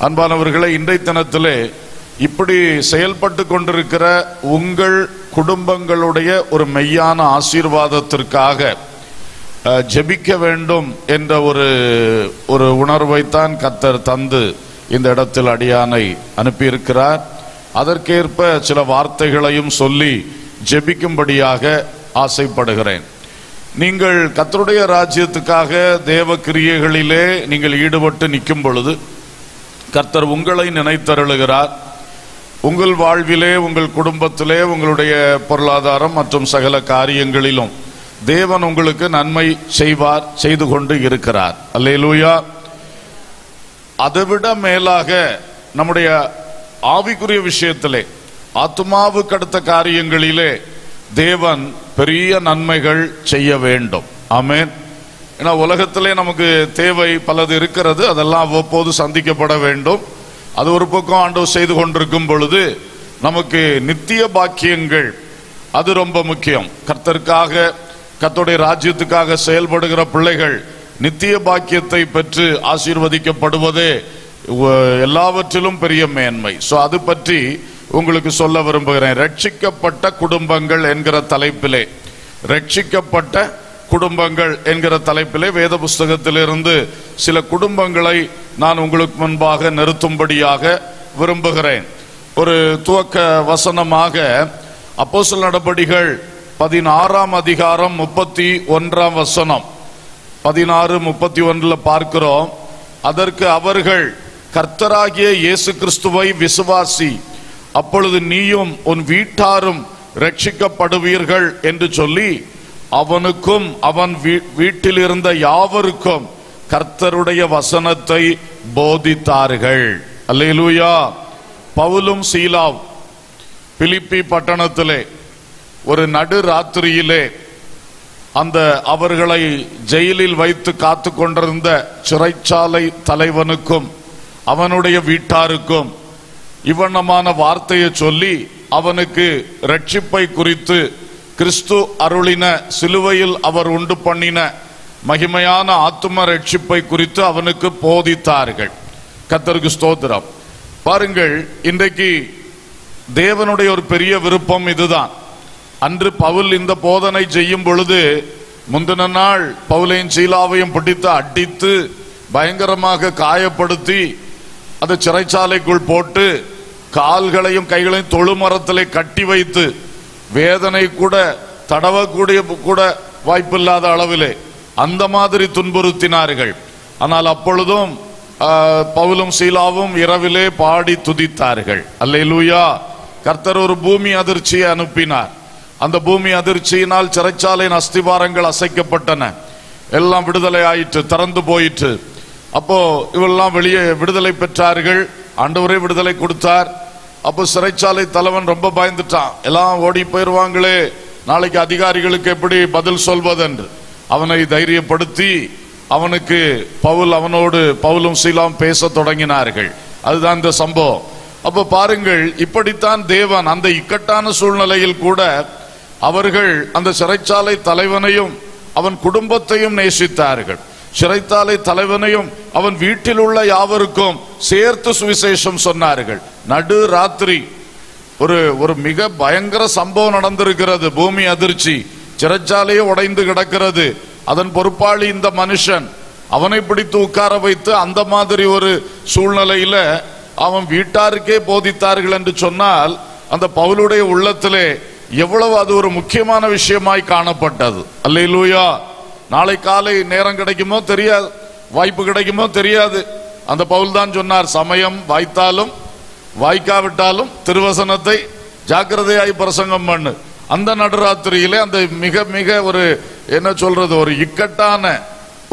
அன்பானவர்களே, இன்றைய தினத்திலே இப்படி செயல்பட்டு கொண்டிருக்கிற உங்கள் குடும்பங்களுடைய ஒரு மெய்யான ஆசீர்வாதத்திற்காக ஜெபிக்க வேண்டும் என்ற ஒரு உணர்வைத்தான் கர்த்தர் தந்து இந்த இடத்தில் அடியானை அனுப்பியிருக்கிறார். அதற்கேற்ப சில வார்த்தைகளையும் சொல்லி ஜெபிக்கும்படியாக ஆசைப்படுகிறேன். நீங்கள் கர்த்தருடைய ராஜ்யத்துக்காக தேவ கிரியைகளிலே நீங்கள் ஈடுபட்டு நிற்கும் பொழுது கர்த்தர் உங்களை நினைத்தருளுகிறார். உங்கள் வாழ்விலே, உங்கள் குடும்பத்திலே, உங்களுடைய பொருளாதாரம் மற்றும் சகல காரியங்களிலும் தேவன் உங்களுக்கு நன்மை செய்வார், செய்து கொண்டு இருக்கிறார். அல்லேலூயா. அதைவிட மேலாக நம்முடைய ஆவிக்குரிய விஷயத்திலே, ஆத்துமாவுக்கு அடுத்த காரியங்களிலே தேவன் பெரிய நன்மைகள் செய்ய வேண்டும். ஆமென். ஏன்னா உலகத்திலே நமக்கு தேவை பலது இருக்கிறது, அதெல்லாம் அவ்வப்போது சந்திக்கப்பட வேண்டும். அது ஒரு பக்கம் ஆண்டவர் செய்து கொண்டிருக்கும் பொழுது நமக்கு நித்திய பாக்கியங்கள் அது ரொம்ப முக்கியம். கர்த்தருக்காக, கர்த்தருடைய ராஜ்யத்துக்காக செயல்படுகிற பிள்ளைகள் நித்திய பாக்கியத்தை பெற்று ஆசீர்வதிக்கப்படுவதே எல்லாவற்றிலும் பெரிய மேன்மை. சோ அது பற்றி உங்களுக்கு சொல்ல விரும்புகிறேன். ரட்சிக்கப்பட்ட குடும்பங்கள் என்கிற தலைப்பிலே, ரட்சிக்கப்பட்ட குடும்பங்கள் என்கிற தலைப்பிலே வேத புஸ்தகத்திலிருந்து சில குடும்பங்களை நான் உங்களுக்கு முன்பாக நிறுத்தும்படியாக விரும்புகிறேன். ஒரு துவக்க வசனமாக அப்போஸ்தலர் நடபடிகள் 16ஆம் அதிகாரம் 31ஆம் வசனம், 16:31 பார்க்கிறோம். அதற்கு அவர்கள், கர்த்தராகிய இயேசு கிறிஸ்துவை விசுவாசி, அப்பொழுது நீயும் உன் வீட்டாரும் ரட்சிக்கப்படுவீர்கள் என்று சொல்லி அவனுக்கும் அவன் வீட்டில் இருந்த யாவருக்கும் கர்த்தருடைய வசனத்தை போதித்தார்கள். அல்லேலூயா. பவுலும் சீலாவும் பிலிப்பி பட்டணத்திலே ஒரு நடு ராத்திரியிலே அந்த அவர்களை ஜெயிலில் வைத்து காத்து கொண்டிருந்த சிறைச்சாலை தலைவனுக்கும் அவனுடைய வீட்டாருக்கும் இவ்வண்ணமான வார்த்தையை சொல்லி அவனுக்கு ரட்சிப்பை குறித்து, கிறிஸ்து அருளின சிலுவையில் அவர் உண்டு பண்ணின மகிமையான ஆத்தும ரட்சிப்பை குறித்து அவனுக்கு போதித்தார்கள். கர்த்தருக்கு ஸ்தோத்திரம். பாருங்கள், இன்றைக்கு தேவனுடைய ஒரு பெரிய விருப்பம் இதுதான். அன்று பவுல் இந்த போதனை செய்யும் பொழுது முந்தின நாள் பவுலையும் சீலாவையும் பிடித்து அடித்து பயங்கரமாக காயப்படுத்தி அது சிறைச்சாலைக்குள் போட்டு கால்களையும் கைகளையும் தொழுமரத்திலே கட்டி வைத்து வேதனை கூட தடவக்கூடிய கூட வாய்ப்பில்லாத அளவிலே அந்த மாதிரி துன்புறுத்தினார்கள். ஆனால் அப்பொழுதும் பவுலும் சீலாவும் இரவிலே பாடி துதித்தார்கள். அல்லேலூயா. கர்த்தர் ஒரு பூமி அதிர்ச்சியை அனுப்பினார். அந்த பூமி அதிர்ச்சியினால் சிறைச்சாலையின் அஸ்திபாரங்கள் அசைக்கப்பட்டன. எல்லாம் விடுதலை ஆயிற்று, திறந்து போயிற்று. அப்போ இவெல்லாம் வெளியே விடுதலை பெற்றார்கள். ஆண்டவரே விடுதலை கொடுத்தார். அப்போ சிறைச்சாலை தலைவன் ரொம்ப பயந்துட்டான். எல்லாம் ஓடி போயிருவாங்களே, நாளைக்கு அதிகாரிகளுக்கு எப்படி பதில் சொல்வதென்று அவனை தைரியப்படுத்தி அவனுக்கு அவனோடு பவுலும் சீலாவும் பேச தொடங்கினார்கள். அதுதான் இந்த சம்பவம். அப்ப பாருங்கள், இப்படித்தான் தேவன் அந்த இக்கட்டான சூழ்நிலையில் கூட அவர்கள் அந்த சிறைச்சாலை தலைவனையும் அவன் குடும்பத்தையும் நேசித்தார்கள். சிறைச்சாலை தலைவனையும் அவன் வீட்டில் உள்ள யாவருக்கும் சேர்த்து சுவிசேஷம் சொன்னார்கள். நடு ராத்திரி ஒரு மிக பயங்கர சம்பவம் நடந்திருக்கிறது. பூமி அதிர்ச்சி, சிறைச்சாலையே உடைந்து கிடக்கிறது. அதன் பொறுப்பாளி இந்த மனுஷன். அவனை பிடித்து உட்கார வைத்து அந்த மாதிரி ஒரு சூழ்நிலையில அவன் வீட்டாருக்கே போதித்தார்கள் என்று சொன்னால் அந்த பவுலுடைய உள்ளத்திலே எவ்வளவு அது ஒரு முக்கியமான விஷயமாய் காணப்பட்டது. அல்லேலூயா. நாளை காலை நேரம் கிடைக்குமோ தெரியாது, வாய்ப்பு கிடைக்குமோ தெரியாது. அந்த பவுல் தான் சொன்னார், சமயம் வாய்த்தாலும் வாய்க்காவிட்டாலும் திருவசனத்தை ஜாக்கிரதையாய் பிரசங்கம் பண்ணு. அந்த நடுராத்திரியிலே அந்த மிக மிக ஒரு என்ன சொல்றது, ஒரு இக்கட்டான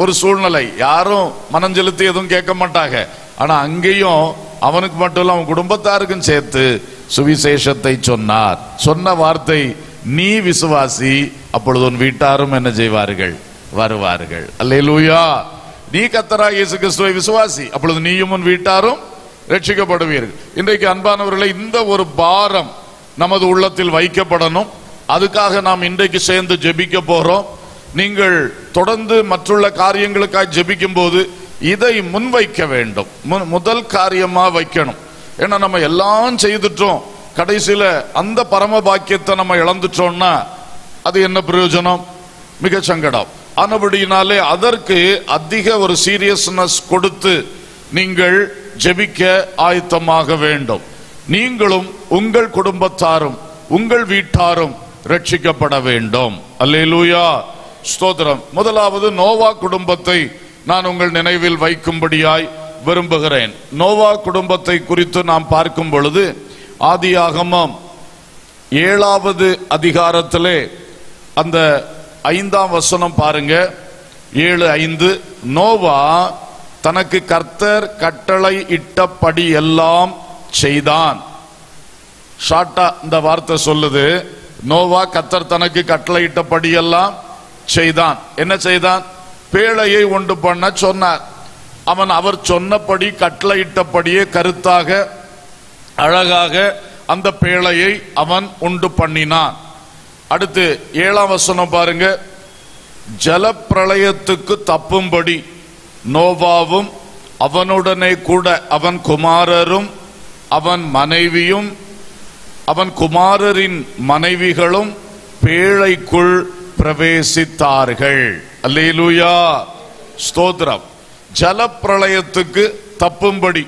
ஒரு சூழ்நிலை. யாரும் மனம் செலுத்தி எதுவும் கேட்க மாட்டாங்க. ஆனா அங்கேயும் அவனுக்கு மட்டும் இல்ல அவன் குடும்பத்தாருக்கும் சேர்த்து சுவிசேஷத்தை சொன்னார். சொன்ன வார்த்தை, நீ விசுவாசி, அப்பொழுது உன் வீட்டாரும் என்ன செய்வார்கள், வருவார்கள். அல்லேலூயா. நீ கர்த்தராகிய இயேசு கிறிஸ்துவை விசுவாசி, அப்பொழுது நீயும் உன் வீட்டாரும் ரட்சிக்கப்படுவீர்கள். இன்றைக்கு அன்பானவர்களை, இந்த ஒரு பாரம் நமது உள்ளத்தில் வைக்கப்படணும். அதுக்காக நாம் இன்றைக்கு சேர்ந்து ஜெபிக்க போறோம். நீங்கள் தொடர்ந்து மற்றுள்ள காரியங்களுக்காக ஜெபிக்கும் போது இதை முன்வைக்க வேண்டும். முதல் காரியமா வைக்கணும். ஏன்னா நம்ம எல்லாம் செய்துட்டோம், கடைசியில அந்த பரம பாக்கியத்தை நம்ம இழந்துட்டோம்னா அது என்ன பிரயோஜனம்? மிக சங்கடம். ஆனபடியினாலே அதற்கு அதிக ஒரு சீரியஸ்னஸ் கொடுத்து நீங்கள் ஜெபிக்க ஆயத்தமாக வேண்டும். நீங்களும் உங்கள் குடும்பத்தாரும் உங்கள் வீட்டாரும் ரட்சிக்கப்பட வேண்டும். அல்லேலூயா, ஸ்தோத்திரம். முதலாவது நோவா குடும்பத்தை நான் உங்கள் நினைவில் வைக்கும்படியாய் விரும்புகிறேன். நோவா குடும்பத்தை குறித்து நாம் பார்க்கும் பொழுது ஆதியாகமம் 7வது அதிகாரத்திலே அந்த 5ஆம் வசனம் பாருங்க. 7:5. நோவா தனக்கு கர்த்தர் கட்டளை இட்டபடி எல்லாம் செய்தான். ஷார்ட்டா இந்த வார்த்தை சொல்லுது, நோவா கர்த்தர் தனக்கு கட்டளை இட்டபடி எல்லாம் செய்தான். என்ன செய்தான்? பேழையை உண்டு பண்ண சொன்னார். அவன் அவர் சொன்னபடி கட்டளையிட்டபடியே கருத்தாக அழகாக அந்த பேழையை அவன் உண்டு பண்ணினான். அடுத்து 7ஆம் வசனம் பாருங்க. ஜலப்பிரளயத்துக்கு தப்பும்படி நோவாவும் அவனுடனே கூட அவன் குமாரரும் அவன் மனைவியும் அவன் குமாரரின் மனைவிகளும் பேழைக்குள் பிரவேசித்தார்கள். அல்லேலூயா, ஸ்தோத்திரம். ஜலப்பிரளயத்துக்கு தப்பும்படி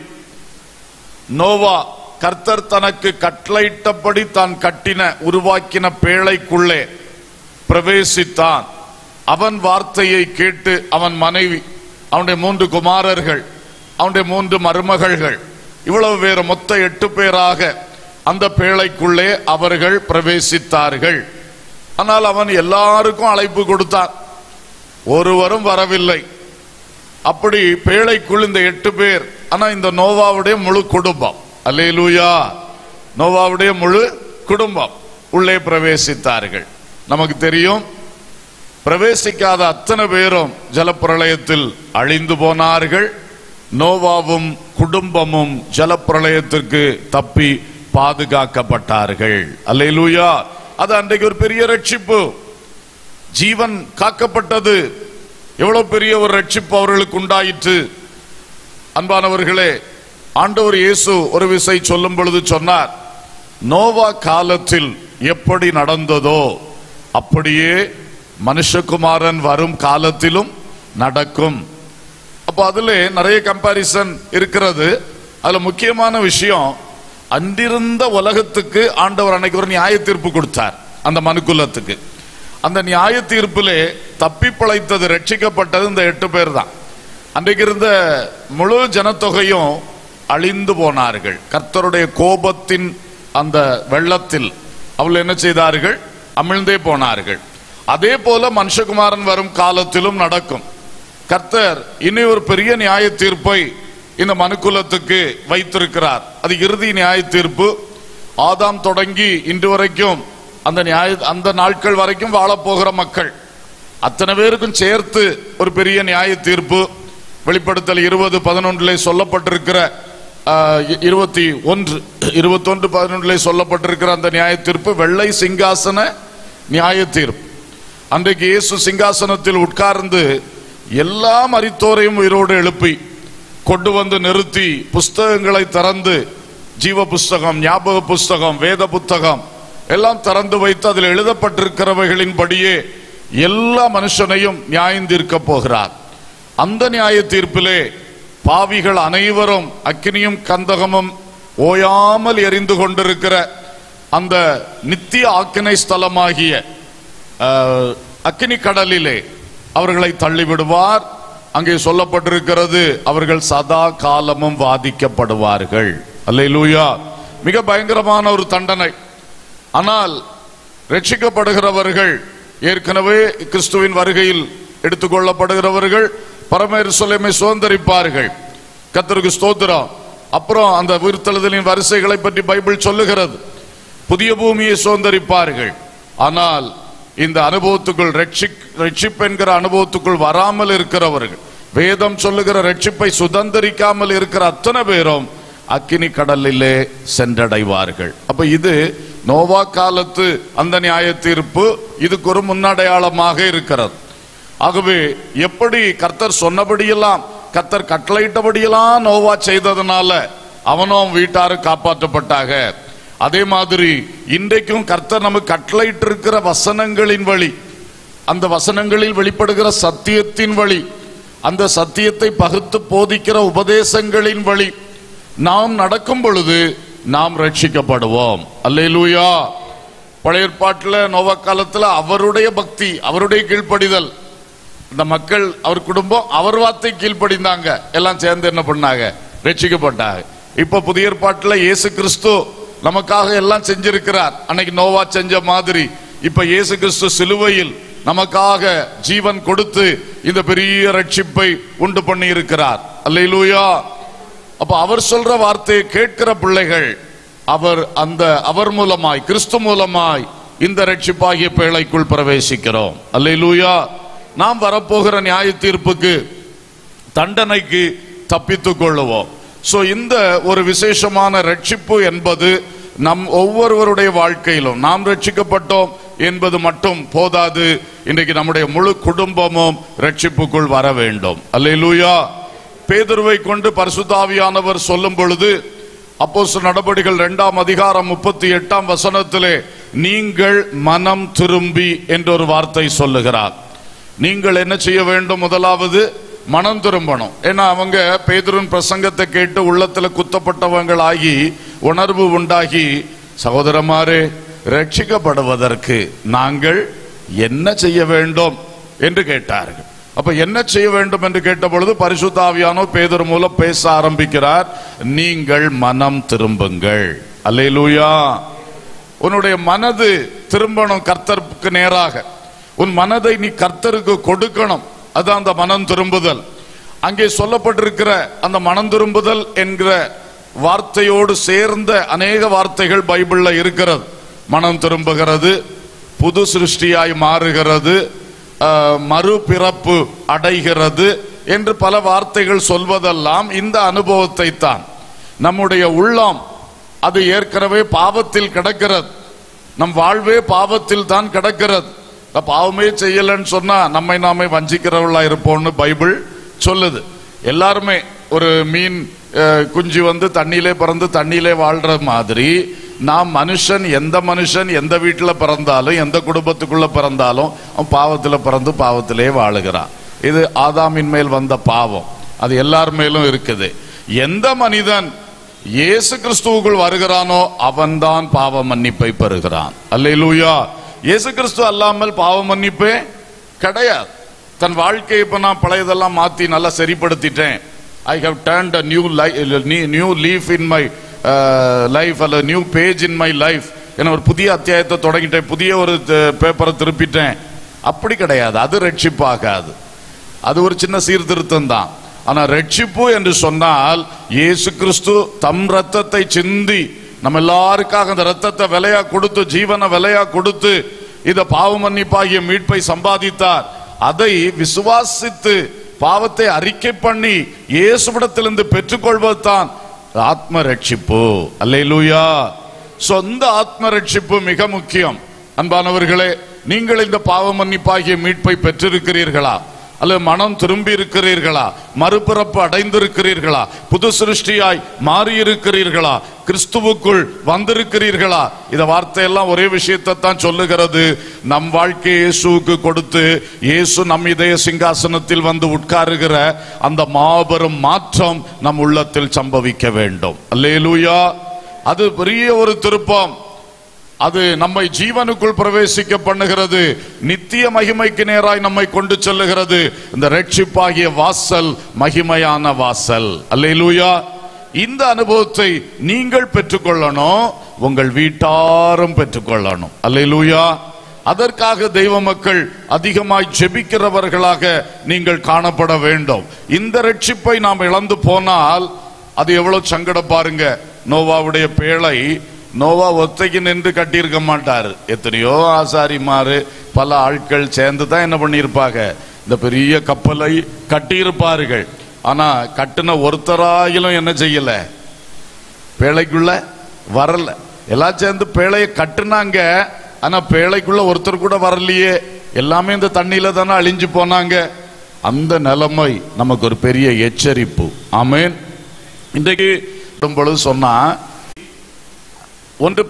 நோவா கர்த்தர் தனக்கு கட்டளையிட்டபடி தான் கட்டின உருவாக்கின பேழைக்குள்ளே பிரவேசித்தான். அவன் வார்த்தையை கேட்டு அவன் மனைவி, அவனுடைய 3 குமாரர்கள், அவனுடைய 3 மருமகள்கள், இவ்வளவு பேர் மொத்த 8 பேராக அந்த பேழைக்குள்ளே அவர்கள் பிரவேசித்தார்கள். ஆனால் அவன் எல்லாருக்கும் அழைப்பு கொடுத்தான், ஒருவரும் வரவில்லை. அப்படி பேழைக்குள் இந்த 8 பேர், ஆனா இந்த நோவாவுடைய முழு குடும்பம், அல்லேலூயா, நோவாவுடைய முழு குடும்பம் உள்ளே பிரவேசித்தார்கள். நமக்கு தெரியும், பிரவேசிக்காத அத்தனை பேரும் ஜலப்பிரளயத்தில் அழிந்து போனார்கள். நோவாவும் குடும்பமும் ஜலப்பிரளயத்திற்கு தப்பி பாதுகாக்கப்பட்டார்கள். அல்லேலூயா, அது அன்றைக்கு ஒரு பெரிய ரட்சிப்பு. ஜீவன் காக்கப்பட்டது. எவ்வளவு பெரிய ஒரு ரட்சிப்பு அவர்களுக்கு உண்டாயிற்று. அன்பானவர்களே, ஆண்டவர் இயேசு ஒரு விசை சொல்லும் பொழுது சொன்னார், நோவா காலத்தில் எப்படி நடந்ததோ அப்படியே மனுஷகுமாரன் வரும் காலத்திலும் நடக்கும். அப்போ அதுல நிறைய கம்பாரிசன் இருக்கிறது. அதுல முக்கியமான விஷயம், அன்றிருந்த உலகத்துக்கு ஆண்டவர் அன்னைக்கு ஒரு நியாய தீர்ப்பு கொடுத்தார் அந்த மனுக்குலத்துக்கு. அந்த நியாய தீர்ப்பிலே தப்பி பிழைத்தது, ரட்சிக்கப்பட்டது இந்த 8 பேர் தான். அன்றைக்கு இருந்த முழு ஜனத்தொகையும் அழிந்து போனார்கள். கர்த்தருடைய கோபத்தின் அந்த வெள்ளத்தில் அவள் என்ன செய்தார்கள்? அமிழ்ந்தே போனார்கள். அதே போல மனுஷகுமாரன் வரும் காலத்திலும் நடக்கும். கர்த்தர் இனி ஒரு பெரிய நியாய தீர்ப்பை இந்த மனுக்குலத்துக்கு வைத்திருக்கிறார். அது இறுதி நியாய தீர்ப்பு. ஆதாம் தொடங்கி இன்று வரைக்கும் அந்த நாட்கள் வரைக்கும் வாழப்போகிற மக்கள் அத்தனை பேருக்கும் சேர்த்து ஒரு பெரிய நியாய தீர்ப்பு. வெளிப்படுத்தல் 20:11 சொல்லப்பட்டிருக்கிற 21:11 சொல்லப்பட்டிருக்கிற அந்த நியாய தீர்ப்பு வெள்ளை சிங்காசன நியாய தீர்ப்பு. அன்றைக்கு இயேசு சிங்காசனத்தில் உட்கார்ந்து எல்லா மரித்தோரையும் உயிரோடு எழுப்பி கொண்டு வந்து நிறுத்தி புஸ்தகங்களை திறந்து, ஜீவ புஸ்தகம், ஞாபக புஸ்தகம், வேத புத்தகம் எல்லாம் திறந்து வைத்து அதில் எழுதப்பட்டிருக்கிறவைகளின் படியே எல்லா மனுஷனையும் நியாயம் தீர்க்க போகிறார். அந்த நியாய தீர்ப்பிலே பாவிகள் அனைவரும் அக்கினியும் கந்தகமும் ஓயாமல் எரிந்து கொண்டிருக்கிற அந்த நித்திய ஆக்கினை ஸ்தலமாகிய அக்கினி கடலிலே அவர்களை தள்ளிவிடுவார். அங்கே சொல்லப்பட்டிருக்கிறது, அவர்கள் சதா காலமும் வாதிக்கப்படுவார்கள். அல்லேலூயா, மிக பயங்கரமான ஒரு தண்டனை. ஆனால் ரட்சிக்கப்படுகிறவர்கள், ஏற்கனவே கிறிஸ்துவின் வருகையில் எடுத்துக்கொள்ளப்படுகிறவர்கள் பரம எருசலேமை சுதந்தரிப்பார்கள். கர்த்தருக்கு ஸ்தோத்திரம். அப்புறம் அந்த உயிர்த்தெழுதலின் வரிசைகளை பற்றி பைபிள் சொல்லுகிறது. புதிய பூமியை சுதந்தரிப்பார்கள். ஆனால் இந்த அனுபவத்துக்குள், ரட்சிப்பு என்கிற அனுபவத்துக்குள் வராமல் இருக்கிறவர்கள், வேதம் சொல்லுகிற ரட்சிப்பை சுதந்தரிக்காமல் இருக்கிற அத்தனை பேரும் அக்கினி கடலிலே சென்றடைவார்கள். அப்ப இது நோவா காலத்து அந்த நியாய தீர்ப்பு, இதுக்கு ஒரு முன்னடையாளமாக இருக்கிறது. ஆகவே எப்படி கர்த்தர் சொன்னபடியெல்லாம் கர்த்தர் கட்டளையிட்டபடியெல்லாம் நோவா செய்ததுனால அவனும் வீட்டாரும் காப்பாற்றப்பட்டாக. அதே மாதிரி இன்றைக்கும் கர்த்தர் நமக்கு கட்டளையிட்டு இருக்கிற வசனங்களின் வழி, அந்த வசனங்களில் வெளிப்படுகிற சத்தியத்தின் வழி, அந்த சத்தியத்தை பகுத்து போதிக்கிற உபதேசங்களின் வழி நாம் நடக்கும் பொழுது நாம் ரட்சிக்கப்படுவோம். அல்லேலூயா. பழைய ஏற்பாட்டில் நோவா காலத்தில் அவருடைய பக்தி, அவருடைய கீழ்ப்படிதல், இந்த மக்கள் அவர் குடும்பம் அவர் வார்த்தை கீழ்ப்படிந்தாங்க, எல்லாம் சேர்ந்து என்ன பண்ணாங்க, ரட்சிக்கப்பட்டாங்க. இப்ப புதிய ஏற்பாட்டில் இயேசு கிறிஸ்து நமக்காக எல்லாம் செஞ்சிருக்கிறார். அன்னைக்கு நோவா செஞ்ச மாதிரி இப்ப இயேசு கிறிஸ்து சிலுவையில் நமக்காக ஜீவன் கொடுத்து இந்த பெரிய ரட்சிப்பை உண்டு பண்ணி இருக்கிறார். அல்லேலூயா. அப்ப அவர் சொல்ற வார்த்தையை கேட்கிற பிள்ளைகள் அவர் மூலமாய், கிறிஸ்து மூலமாய் இந்த ரட்சிப்பாகிய பேழைக்குள் பிரவேசிக்கிறோம். அல்லேலூயா. நாம் வரப்போகிற நியாய தீர்ப்புக்கு, தண்டனைக்கு தப்பித்துக் கொள்ளுவோம். சோ இந்த ஒரு விசேஷமான ரட்சிப்பு என்பது நம் ஒவ்வொருவருடைய வாழ்க்கையிலும் நாம் ரட்சிக்கப்பட்டோம் என்பது மட்டும் போதாது. இன்றைக்கு நம்முடைய முழு குடும்பமும் ரட்சிப்புக்குள் வர வேண்டும். அல்லேலூயா. பேதுருவை கொண்டு பரிசுத்த ஆவியானவர் சொல்லும் பொழுது அப்போஸ்தலர் நடபடிகள் 2ஆம் அதிகாரம் 38ஆம் வசனத்திலே நீங்கள் மனம் திரும்பி என்ற ஒரு வார்த்தை சொல்லுகிறார். நீங்கள் என்ன செய்ய வேண்டும்? முதலாவது மனம் திரும்பணும். ஏன்னா அவங்க பேதுருவின் பிரசங்கத்தை கேட்டு உள்ளத்துல குத்தப்பட்டவங்களாகி உணர்வு உண்டாகி, சகோதரமாரே, ரட்சிக்கப்படுவதற்கு நாங்கள் என்ன செய்ய வேண்டும் என்று கேட்டார்கள். அப்ப என்ன செய்ய வேண்டும் என்று கேட்ட பொழுது பரிசுத்த ஆவியானவர் பேதுரு மூலம் பேச ஆரம்பிக்கிறார். நீங்கள் மனம் திரும்புங்கள். அல்லேலூயா. உன்னுடைய மனது திரும்பணும் கர்த்தருக்கு நேராக. உன் மனதை நீ கர்த்தருக்கு கொடுக்கணும். அதான் அந்த மனம் திரும்புதல். அங்கே சொல்லப்பட்டிருக்கிற அந்த மனம் திரும்புதல் என்கிற வார்த்தையோடு சேர்ந்த அநேக வார்த்தைகள் பைபிள்ல இருக்கிறது. மனம் திரும்புகிறது, புது சிருஷ்டியாய் மாறுகிறது, மறுபிறப்பு அடைகிறது என்று பல வார்த்தைகள் சொல்வதெல்லாம் இந்த அனுபவத்தை தான். நம்முடைய உள்ளம் அது ஏற்கனவே பாவத்தில் கிடக்கிறது. நம் வாழ்வே பாவத்தில் தான் கிடக்கிறது. பாவமே செய்யலன்னு சொன்னா நம்மை நாமே வஞ்சிக்கிறவர்களா இருப்போம்னு பைபிள் சொல்லுது. எல்லாருமே ஒரு மீன் குஞ்சு தண்ணியிலே பிறந்து தண்ணியிலே வாழ்ற மாதிரி நாம் எந்த மனுஷன் எந்த வீட்டில் பிறந்தாலும் எந்த குடும்பத்துக்குள்ள பிறந்தாலும் அவன் பாவத்தில் பிறந்து பாவத்திலே வாழுகிறான். இது ஆதாமின் மேல் வந்த பாவம், அது எல்லார் மேலும் இருக்குது. எந்த மனிதன் இயேசு கிறிஸ்துவுக்குள் வருகிறானோ அவன்தான் பாவ மன்னிப்பை பெறுகிறான். அல்லேலூயா. இயேசு கிறிஸ்து அல்லாமல் பாவ மன்னிப்பே கிடையாது. தன் வாழ்க்கையை இப்ப நான் பழையதெல்லாம் மாத்தி நல்லா சரிப்படுத்திட்டேன். I have turned a new leaf in my life, அல்ல new page in my life என ஒரு புதிய அத்தியாயத்தை தொடங்கிட்டேன், புதிய ஒரு பேப்பரை திருப்பிட்டேன். அப்படி கிடையாது. அது ரட்சிப்பாகாது. அது ஒரு சின்ன சீர்திருத்தம் தான். ஆனா ரட்சிப்பு என்று சொன்னால் இயேசு கிறிஸ்து தம் ரத்தத்தை சிந்தி நம்ம எல்லாருக்காக அந்த ரத்தத்தை விலையா கொடுத்து, ஜீவனை விலையா கொடுத்து இத பாவ மன்னிப்பாகிய மீட்பை சம்பாதித்தார். அதை விசுவாசித்து பாவத்தை அறிக்கை பண்ணி இயேசுவிடத்திலிருந்து பெற்றுக்கொள்வதுதான் ஆத்ம ரட்சிப்பு. அல்லேலூயா. சொந்த ஆத்ம ரட்சிப்பு மிக முக்கியம். அன்பானவர்களே, நீங்கள் இந்த பாவ மன்னிப்பாகிய மீட்பை பெற்றிருக்கிறீர்களா? அல்லது மனம் திரும்பி இருக்கிறீர்களா? மறுபிறப்பு அடைந்திருக்கிறீர்களா? புது சிருஷ்டியாய் மாறி இருக்கிறீர்களா? கிறிஸ்துவுக்குள் வந்திருக்கிறீர்களா? இந்த வார்த்தையெல்லாம் ஒரே விஷயத்தை தான் சொல்லுகிறது. நம் வாழ்க்கையை இயேசுவுக்கு கொடுத்து இயேசு நம் இதய சிங்காசனத்தில் வந்து உட்காருகிற அந்த மாபெரும் மாற்றம் நம் உள்ளத்தில் சம்பவிக்க வேண்டும். அல்லேலூயா. அது பெரிய ஒரு திருப்பம். அது நம்மை ஜீவனுக்குள் பிரவேசிக்க பண்ணுகிறது. நித்திய மகிமைக்கு நேராய் நம்மை கொண்டு செல்லுகிறது. இந்த ரட்சிப்பாகிய வாசல் மகிமையான வாசல். அல்லேலூயா. இந்த அனுபவத்தை நீங்கள் பெற்றுக்கொள்ளணும், உங்கள் வீட்டாரும் பெற்றுக்கொள்ளணும். அல்லேலூயா. அதற்காக தெய்வ மக்கள் அதிகமாய் ஜெபிக்கிறவர்களாக நீங்கள் காணப்பட வேண்டும். இந்த ரட்சிப்பை நாம் இழந்து போனால் அது எவ்வளவு சங்கடம் பாருங்க. நோவாவுடைய பேழை நோவா ஒத்தைக்கு நின்று கட்டியிருக்க மாட்டார். எத்தனையோ ஆசாரிமாரு பல ஆட்கள் சேர்ந்து தான் என்ன பண்ணியிருப்பாங்க, இந்த பெரிய கப்பலை கட்டியிருப்பார்கள். ஆனா கட்டின ஒருத்தராயிலும் என்ன செய்யல, பேழைக்குள்ள வரல. எல்லாம் சேர்ந்து பேழையை கட்டுனாங்க, ஆனா பேழைக்குள்ள ஒருத்தர் கூட வரலையே. எல்லாமே இந்த தண்ணியில தானே அழிஞ்சு போனாங்க. அந்த நிலைமை நமக்கு ஒரு பெரிய எச்சரிப்பு. ஆமென். இன்றைக்கு பொழுது சொன்னா ஒன்று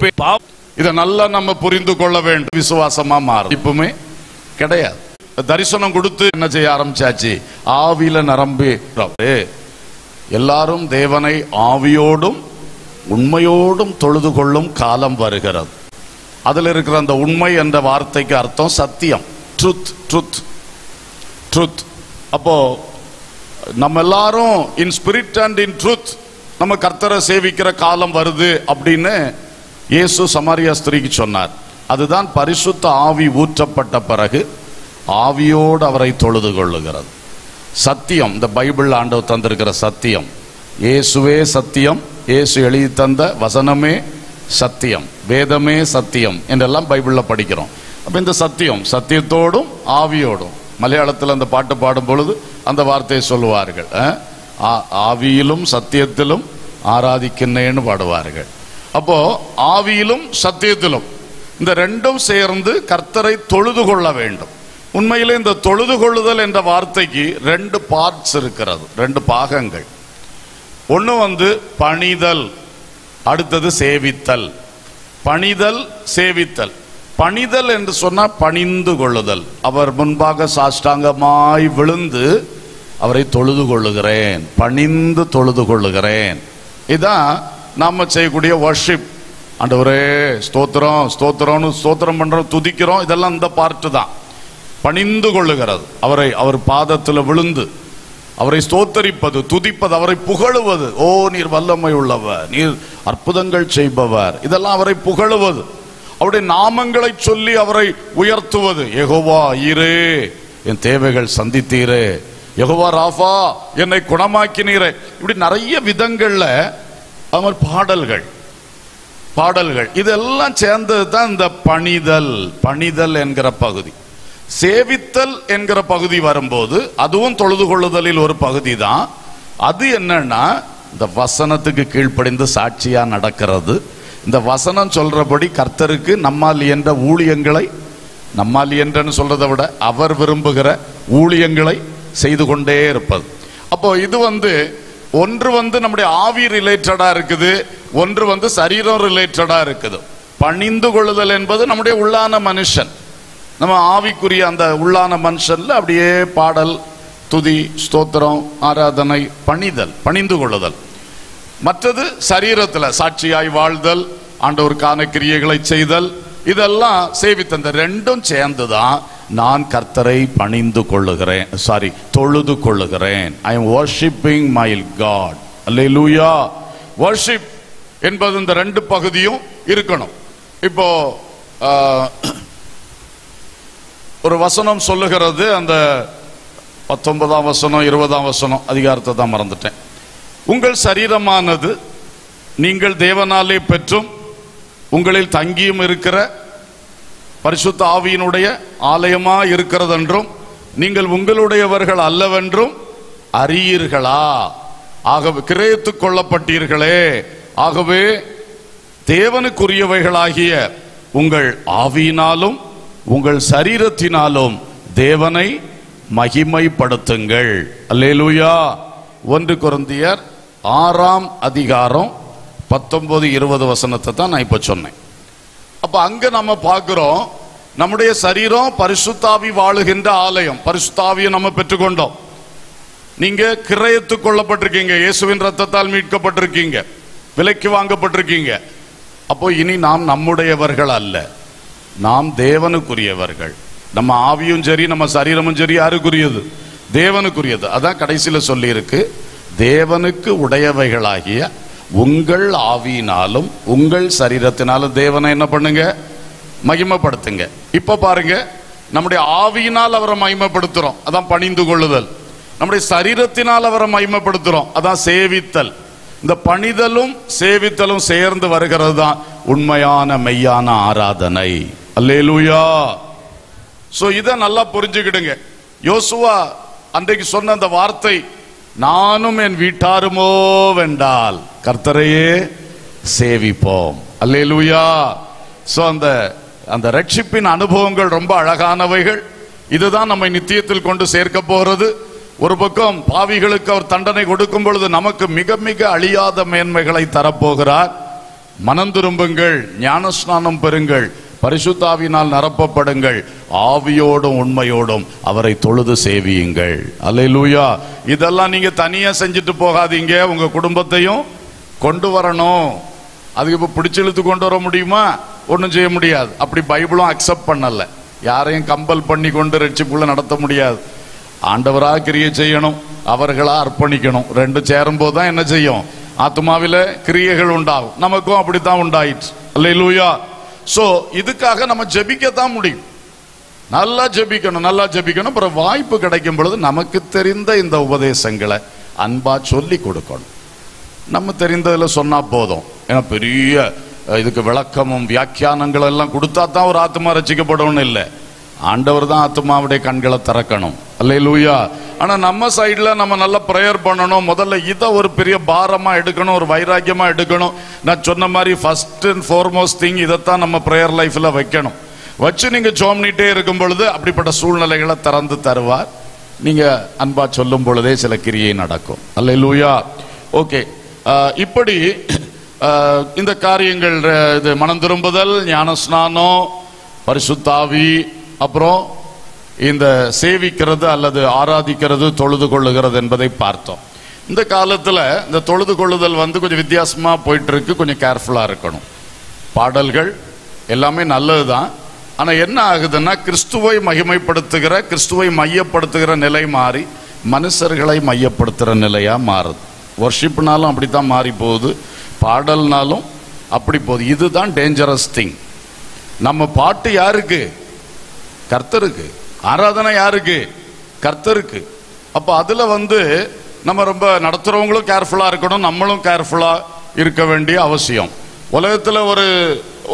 இதை நல்லா நம்ம புரிந்து கொள்ள வேண்டும். விசுவாசமா மாறும் இப்பவுமே கிடையாது. தரிசனம் கொடுத்து என்ன செய்ய ஆரம்பிச்சாச்சு, ஆவியில நிரம்பி எல்லாரும் தேவனை ஆவியோடும் உண்மையோடும் தொழுது கொள்ளும் காலம் வருகிறது. அதில் இருக்கிற அந்த உண்மை என்ற வார்த்தைக்கு அர்த்தம் சத்தியம், ட்ரூத். Truth truth. அப்போ நம்ம எல்லாரும் in spirit and in truth நம்ம கர்த்தரை சேவிக்கிற காலம் வருது அப்படின்னு இயேசு சமாரியா ஸ்திரீக்கு சொன்னார். அதுதான் பரிசுத்த ஆவி ஊற்றப்பட்ட பிறகு ஆவியோடு அவரை தொழுது கொள்ளுகிறது. சத்தியம், இந்த பைபிள் ஆண்டவர் தந்திருக்கிற சத்தியம், இயேசுவே சத்தியம், இயேசு எழுதி தந்த வசனமே சத்தியம், வேதமே சத்தியம் என்றெல்லாம் பைபிள்ல படிக்கிறோம். அப்ப இந்த சத்தியம், சத்தியத்தோடும் ஆவியோடும், மலையாளத்தில் அந்த பாட்டு பாடும் பொழுது அந்த வார்த்தையை சொல்லுவார்கள், ஆவியிலும் சத்தியத்திலும் ஆராதிக்கின்றேன்னு பாடுவார்கள். அப்போ ஆவியிலும் சத்தியத்திலும் இந்த ரெண்டும் சேர்ந்து கர்த்தரை தொழுது கொள்ள வேண்டும். உண்மையிலே இந்த தொழுது கொள்ளுதல் என்ற வார்த்தைக்கு ரெண்டு பார்ட்ஸ் இருக்கிறது, ரெண்டு பாகங்கள். ஒன்று பணிதல், அடுத்தது சேவித்தல். பணிதல், சேவித்தல். பணிதல் என்று சொன்னா பணிந்து கொள்ளுதல், அவர் முன்பாக சாஷ்டாங்கமாய் விழுந்து அவரை தொழுது கொள்ளுகிறேன், பணிந்து தொழுது கொள்ளுகிறேன். இதான் நாம செய்யக்கூடிய வர்ஷிப். ஆண்டவரே ஸ்தோத்திரம் ஸ்தோத்திரம்னு ஸ்தோத்திரம் பண்றோம், துதிக்கிறோம், இதெல்லாம் இந்த பார்ட்டு தான். பணிந்து கொள்ளுகிறது, அவர் பாதத்தில் விழுந்து அவரை ஸ்தோத்தரிப்பது, துதிப்பது, அவரை புகழுவது. ஓ நீர் வல்லமை உள்ளவர், நீர் அற்புதங்கள் செய்பவர், இதெல்லாம் அவரை புகழுவது. அவருடைய நாமங்களை சொல்லி அவரை உயர்த்துவது. யெகோவா ஈரே, என் தேவைகள் சந்தித்தீரே, யெகோவா ராஃபா, என்னை குணமாக்கினீரே. இப்படி நிறைய விதங்கள்ல அவர் பாடல்கள் இதெல்லாம் சேர்ந்தது தான் இந்த பணிதல். பணிதல் என்கிற பகுதி. சேவித்தல் என்கிற பகுதி வரும்போது அதுவும் தொழுது கொள்ளுதலில் ஒரு பகுதி தான். அது என்னன்னா இந்த வசனத்துக்கு கீழ்ப்படிந்து சாட்சியா நடக்கிறது. இந்த வசனம் சொல்றபடி கர்த்தருக்கு நம்மால் என்ற ஊழியங்களை, நம்மால் என்றன்னு சொல்றதை விட அவர் விரும்புகிற ஊழியங்களை செய்து கொண்டே இருப்பது. அப்போ இது ஒன்று நம்முடைய ஆவி ரிலேட்டடா இருக்குது, ஒன்று சரீரம் ரிலேட்டடா இருக்குது. பணிந்து கொள்ளுதல் என்பது நம்முடைய உள்ளான மனுஷன், நம்ம ஆவிக்குரிய அந்த உள்ளான மனுஷன்ல அப்படியே பாடல், துதி, ஸ்தோத்திரம், ஆராதனை, பணிதல், பணிந்து கொள்ளுதல். மற்றது சரீரத்தில் சாட்சியாய் வாழ்தல், ஆண்டவருக்கான கிரியைகளை செய்தல், இதெல்லாம் சேவித்த ரெண்டும் சேர்ந்துதான் நான் கர்த்தரை பணிந்து கொள்ளுகிறேன், தொழுது கொள்ளுகிறேன். I am worshipping my God. Hallelujah. Worship என்பது இந்த ரெண்டு பகுதியும் இருக்கணும். இப்போ ஒரு வசனம் சொல்லுகிறது, அந்த 19ஆம் வசனம் 20ஆம் வசனம் அதிகாரத்தை தான் மறந்துட்டேன். உங்கள் சரீரமானது நீங்கள் தேவனாலே பெற்றும் உங்களில் தங்கியும் இருக்கிற பரிசுத்த ஆவியினுடைய ஆலயமா இருக்கிறது என்றும் நீங்கள் உங்களுடையவர்கள் அல்லவென்றும் அறியீர்களா? ஆகவே கிரயத்துக் கொள்ளப்பட்டீர்களே, ஆகவே தேவனுக்குரியவைகளாகிய உங்கள் ஆவியினாலும் உங்கள் சரீரத்தினாலும் தேவனை மகிமைப்படுத்துங்கள். அல்லேலூயா. 1 கொரிந்தியர் 6ஆம் அதிகாரம் 19-20 வசனத்தை தான் நான் இப்ப சொன்னேன். அப்ப அங்க நம்ம பார்க்கிறோம், நம்முடைய சரீரம் பரிசுத்தாவி வாழுகின்ற ஆலயம். பரிசுத்தாவியை நம்ம பெற்றுக்கொண்டோம். நீங்க கிரயத்துக் கொள்ளப்பட்டிருக்கீங்க, இயேசுவின் ரத்தத்தால் மீட்கப்பட்டிருக்கீங்க, விலைக்கு வாங்கப்பட்டிருக்கீங்க. அப்போ இனி நாம் நம்முடையவர்கள் அல்ல, நாம் தேவனுக்குரியவர்கள். நம்ம ஆவியும் சரி நம்ம சரீரமும் சரி யாருக்குரியது? தேவனுக்குரியது. அதான் கடைசியில சொல்லி இருக்கு, தேவனுக்கு உடையவைகளாகிய உங்கள் ஆவியினாலும் உங்கள் சரீரத்தினாலும் தேவனை என்ன பண்ணுங்க? மகிமைப்படுத்துங்க. இப்ப பாருங்க, நம்முடைய ஆவியினால் அவரை மகிமைப்படுத்துறோம், அதான் பணிந்து கொள்ளுதல். நம்முடைய சரீரத்தினால் அவரை மகிமைப்படுத்துறோம், அதான் சேவித்தல். இந்த பணிதலும் சேவித்தலும் சேர்ந்து வருகிறது தான் உண்மையான மெய்யான ஆராதனை. அல்லேலூயா. சோ இத நல்லா புரிஞ்சுக்கிடுங்க. யோசுவா அன்றைக்கு சொன்ன அந்த வார்த்தை, நானும் என் வீட்டாருமோ வென்றால் கர்த்தரையே சேவிப்போம். அல்லேலூயா. சோ அந்த ரட்சிப்பின் அனுபவங்கள் ரொம்ப அழகானவைகள். இதுதான் நம்மை நித்தியத்தில் கொண்டு சேர்க்க போகிறது. ஒரு பக்கம் பாவிகளுக்கு அவர் தண்டனை கொடுக்கும் பொழுது நமக்கு மிக மிக அழியாத மேன்மைகளை தரப்போகிறார். மனம் திரும்புங்கள், ஞானஸ்நானம் பெறுங்கள், பரிசுத்தாவினால் நிரப்பப்படுங்கள், ஆவியோடும் உண்மையோடும் அவரை தொழுது சேவியுங்கள். அல்லேலூயா. இதெல்லாம் நீங்க தனியா செஞ்சுட்டு போகாதீங்க, உங்க குடும்பத்தையும் கொண்டு வரணும். அதுக்கு இப்ப பிடிச்சு இழுத்து கொண்டு வர முடியுமா? ஒன்றும் செய்ய முடியாது. அப்படி பைபிளும் அக்செப்ட் பண்ணல. யாரையும் கம்பல் பண்ணி கொண்டு ரட்சிப்புள்ள நடத்த முடியாது. ஆண்டவரா கிரியை செய்யணும், அவர்களா அர்ப்பணிக்கணும். ரெண்டு சேரும் போதுதான் என்ன செய்யும்? ஆத்மாவில கிரியைகள் உண்டாகும். நமக்கும் அப்படித்தான் உண்டாயிற்று. அல்லேலூயா. சோ இதுக்காக நம்ம ஜெபிக்கத்தான் முடியும். நல்லா ஜெபிக்கணும், நல்லா ஜெபிக்கணும். அப்புறம் வாய்ப்பு கிடைக்கும் பொழுது நமக்கு தெரிந்த இந்த உபதேசங்களை அன்பா சொல்லி கொடுக்கணும். நம்ம தெரிந்ததில் சொன்னா போதும். ஏன்னா பெரிய இதுக்கு விளக்கமும் வியாக்கியானங்கள் எல்லாம் கொடுத்தா தான் ஒரு ஆத்மா ரசிக்கப்படணும் இல்லை. ஆண்டவர் தான் ஆத்மாவுடைய கண்களை திறக்கணும். அல்லேலூயா. ஆனா நம்ம சைட்ல நம்ம நல்லா பிரேயர் பண்ணணும். முதல்ல இதை ஒரு பெரிய பாரமா எடுக்கணும், ஒரு வைராக்கியமா எடுக்கணும். நான் சொன்ன மாதிரி ஃபர்ஸ்ட் அண்ட் ஃபார்மோஸ்ட் திங் இதைத்தான் நம்ம பிரேயர் லைஃப்ல வைக்கணும். வச்சு நீங்க ஜோம்னிட்டே இருக்கும் பொழுது அப்படிப்பட்ட சூழ்நிலைகளை திறந்து தருவார். நீங்க அன்பா சொல்லும் பொழுதே சில கிரியை நடக்கும். அல்லேலூயா. ஓகே, இப்படி இந்த காரியங்கள், இது மனம் திரும்புதல், ஞானஸ்நானம், பரிசுத்தாவி, அப்புறம் இந்த சேவிக்கிறது அல்லது ஆராதிக்கிறது, தொழுது கொள்ளுகிறது என்பதை பார்த்தோம். இந்த காலத்துல இந்த தொழுது கொள்ளுதல் கொஞ்சம் வித்தியாசமா போயிட்டு இருக்கு. கொஞ்சம் கேர்ஃபுல்லா இருக்கணும். பாடல்கள் எல்லாமே நல்லதுதான். ஆனா என்ன ஆகுதுன்னா, கிறிஸ்துவை மகிமைப்படுத்துகிற, கிறிஸ்துவை மையப்படுத்துகிற நிலை மாறி மனுஷர்களை மையப்படுத்துகிற நிலையா மாறுது. வர்ஷிப்னாலும் அப்படித்தான் மாறி போகுது, பாடல்னாலும் அப்படி போகுது. இதுதான் டேஞ்சரஸ் திங். நம்ம பாட்டு யாருக்கு? கர்த்தருக்கு. ஆராதனை யாருக்கு? கர்த்தருக்கு. அப்ப அதுல நம்ம ரொம்ப நடத்துறவங்களும் கேர்ஃபுல்லா இருக்கணும், நம்மளும் கேர்ஃபுல்லா இருக்க வேண்டிய அவசியம். உலகத்துல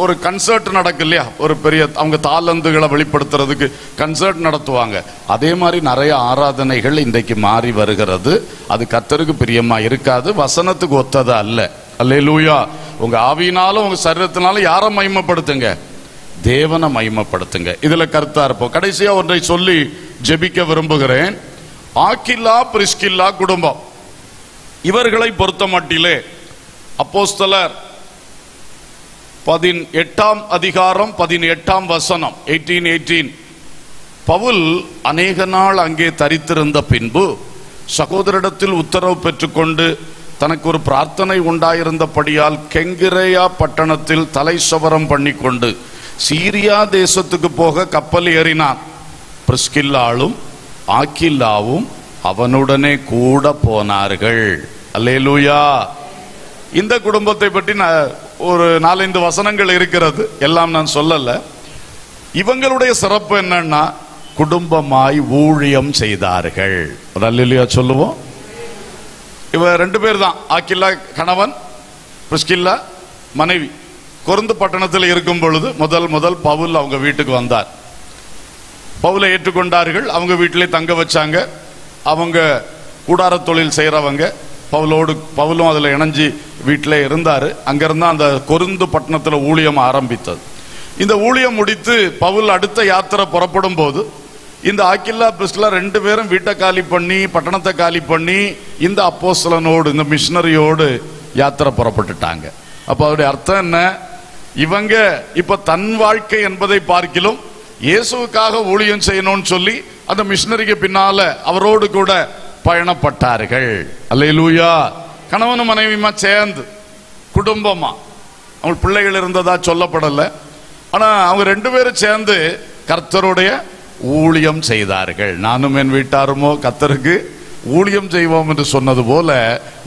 ஒரு கன்சர்ட் நடக்கு இல்லையா, ஒரு பெரிய அவங்க தாளந்துகளை வெளிப்படுத்துறதுக்கு கன்சர்ட் நடத்துவாங்க. அதே மாதிரி நிறைய ஆராதனைகள் இன்றைக்கு மாறி வருகிறது. அது கர்த்தருக்கு பிரியமா இருக்காது, வசனத்துக்கு ஒத்ததா அல்ல. அல்லேலூயா. உங்க ஆவியினாலும் உங்க சரீரத்தினாலும் யாரை மகிமைப்படுத்துங்க? தேவனை மகிமைப்படுத்துங்க. இதுல கருத்தா இருப்போம். கடைசியா ஒன்றை சொல்லி ஜெபிக்க விரும்புகிறேன். ஆக்கில்லா பிரிஸ்கில்லா குடும்பம், இவர்களை பொறுத்த மட்டிலே அப்போஸ்தலர் 18ஆம் அதிகாரம் 18ஆம் வசனம் 18:18, பவுல் அநேக நாள் அங்கே தரித்திருந்த பின்பு சகோதரிடத்தில் உத்தரவு பெற்றுக்கொண்டு தனக்கு ஒரு பிரார்த்தனை உண்டாயிருந்தபடியால் கெங்கிரேயா பட்டணத்தில் தலை சவரம் பண்ணிக்கொண்டு சீரியா தேசத்துக்கு போக கப்பல் ஏறினான். பிரிஸ்கில்லாவும் ஆக்கில்லாவும் அவனுடனே கூட போனார்கள். அல்லேலூயா. இந்த குடும்பத்தை பற்றி ஒரு 4-5 வசனங்கள் இருக்கிறது, எல்லாம் நான் சொல்லல. இவங்களுடைய சிறப்பு என்னன்னா, குடும்பமாய் ஊழியம் செய்தார்கள். அல்லேலூயா சொல்லுவோம். இவ 2 பேர் தான், ஆக்கில்லா கணவன், பிரிஸ்கில்லா மனைவி. கொரிந்து பட்டணத்தில் இருக்கும் பொழுது முதல் பவுல் அவங்க வீட்டுக்கு வந்தார். பவுலை ஏற்றுக்கொண்டார்கள், அவங்க வீட்டிலே தங்க வச்சாங்க. அவங்க கூடார தொழில் செய்யறவங்க. பவுலும் அதுல இணைஞ்சி வீட்டிலே இருந்தாரு. அங்கிருந்தா அந்த கொரிந்து பட்டணத்தில் ஊழியம் ஆரம்பித்தது. இந்த ஊழியம் முடித்து பவுல் அடுத்த யாத்திரை புறப்படும் போது இந்த ஆக்கில்லா பிரிஸ்கில்லா 2 பேரும் வீட்டை காலி பண்ணி, பட்டணத்தை காலி பண்ணி இந்த அப்போஸ்தலனோடு, இந்த மிஷனரியோடு யாத்திரை புறப்பட்டுட்டாங்க. அப்ப அவருடைய அர்த்தம் என்ன? இவங்க இப்ப தன் வாழ்க்கை என்பதை பார்க்கிலும் இயேசுவுக்காக ஊழியம் செய்யணும்னு சொல்லி அந்த மிஷனரிக்கு பின்னால அவரோடு கூட பயணப்பட்டார்கள். அல்லேலூயா. கணவனும் மனைவியுமா சேர்ந்து குடும்பமா, அவங்க பிள்ளைகள் இருந்ததா சொல்லப்படல. ஆனா அவங்க 2 பேரும் சேர்ந்து கர்த்தருடைய ஊழியம் செய்தார்கள். நானும் என் வீட்டாருமோ கர்த்தருக்கு ஊழியம் செய்வோம் என்று சொன்னது போல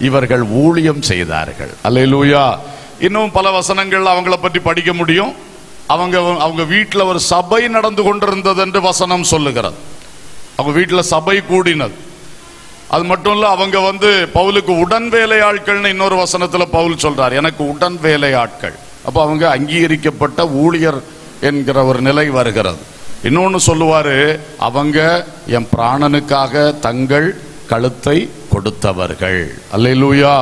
இவர்கள் ஊழியம் செய்தார்கள். அல்லேலூயா. இன்னும் பல வசனங்கள் அவங்கள பற்றி படிக்க முடியும். அவங்க வீட்டில் ஒரு சபை நடந்து கொண்டிருந்தது என்று வசனம் சொல்லுகிறது. அவங்க வீட்டில் சபை கூடினது. அது மட்டும் இல்ல, அவங்க பவுலுக்கு உடன் வேலையாட்கள்னு இன்னொரு வசனத்துல பவுல் சொல்றார், எனக்கு உடன் வேலையாட்கள். அப்ப அவங்க அங்கீகரிக்கப்பட்ட ஊழியர் என்கிற ஒரு நிலை வருகிறது. இன்னொன்னு சொல்லுவாரு, அவங்க என் பிராணனுக்காக தங்கள் கழுத்தை கொடுத்தவர்கள். அல்லேலூயா.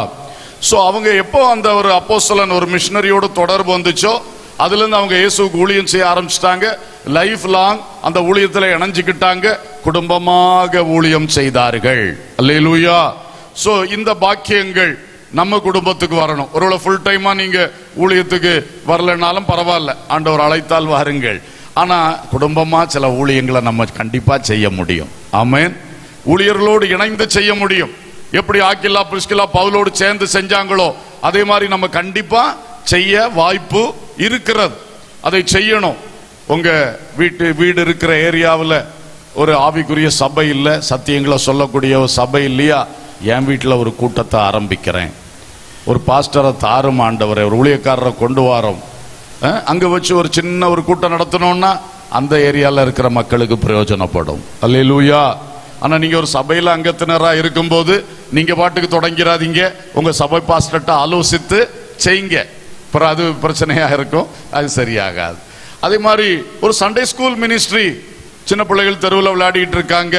சோ அவங்க எப்போ அந்த ஒரு அப்போஸ்தலன் ஒரு மிஷனரியோட தொடர்பு வந்துச்சோ அதுல இருந்து அவங்க இயேசுவுக்கு ஊழியம் செய்ய ஆரம்பிச்சிட்டாங்க. லைஃப் லாங் அந்த ஊழியத்துல இணைஞ்சுக்கிட்டாங்க, குடும்பமாக ஊழியம் செய்தார்கள். அல்லேலூயா. சோ இந்த பாக்கியங்கள் நம்ம குடும்பத்துக்கு வரணும். ஒருவேளை ஃபுல் டைமா நீங்க ஊழியத்துக்கு வரலனாலும் பரவாயில்ல, ஆண்டவர் அழைத்தால் வாருங்கள். ஆனா குடும்பமா சில ஊழியங்களை நம்ம கண்டிப்பா செய்ய முடியும். ஆமென். ஊழியர்களோடு இணைந்து செய்ய முடியும். எப்படி ஆக்கில்லா பிரிஸ்கில்லா பவுலோடு சேர்ந்து செஞ்சாங்களோ அதே மாதிரி நம்ம கண்டிப்பா செய்ய வாய்ப்பு இருக்கிறது. அதை செய்யணும். உங்க வீடு இருக்கிற ஏரியாவில் ஒரு ஆவிக்குரிய சபை இல்லை, சத்தியங்களை சொல்லக்கூடிய ஒரு சபை இல்லையா? என் வீட்டில் ஒரு கூட்டத்தை ஆரம்பிக்கிறேன், ஒரு பாஸ்டரை தாரும் ஆண்டவரை, ஒரு ஊழியக்காரரை கொண்டு வரோம், அங்க வச்சு ஒரு சின்ன ஒரு கூட்டம் நடத்தணும்னா அந்த ஏரியாவில் இருக்கிற மக்களுக்கு பிரயோஜனப்படும். அல்லேலூயா. ஆனா நீங்க ஒரு சபையில அங்கத்தினரா இருக்கும்போது நீங்க பாட்டுக்கு தொடங்கிறாதீங்க. உங்க சபை பாஸ்டர்ட்ட ஆலோசித்து செய்யுங்க. அப்புறம் அது பிரச்சனையா இருக்கும், அது சரியாகாது. அதே மாதிரி ஒரு சண்டே ஸ்கூல் மினிஸ்ட்ரி, சின்ன பிள்ளைகள் தெருவில் விளையாடிட்டு இருக்காங்க,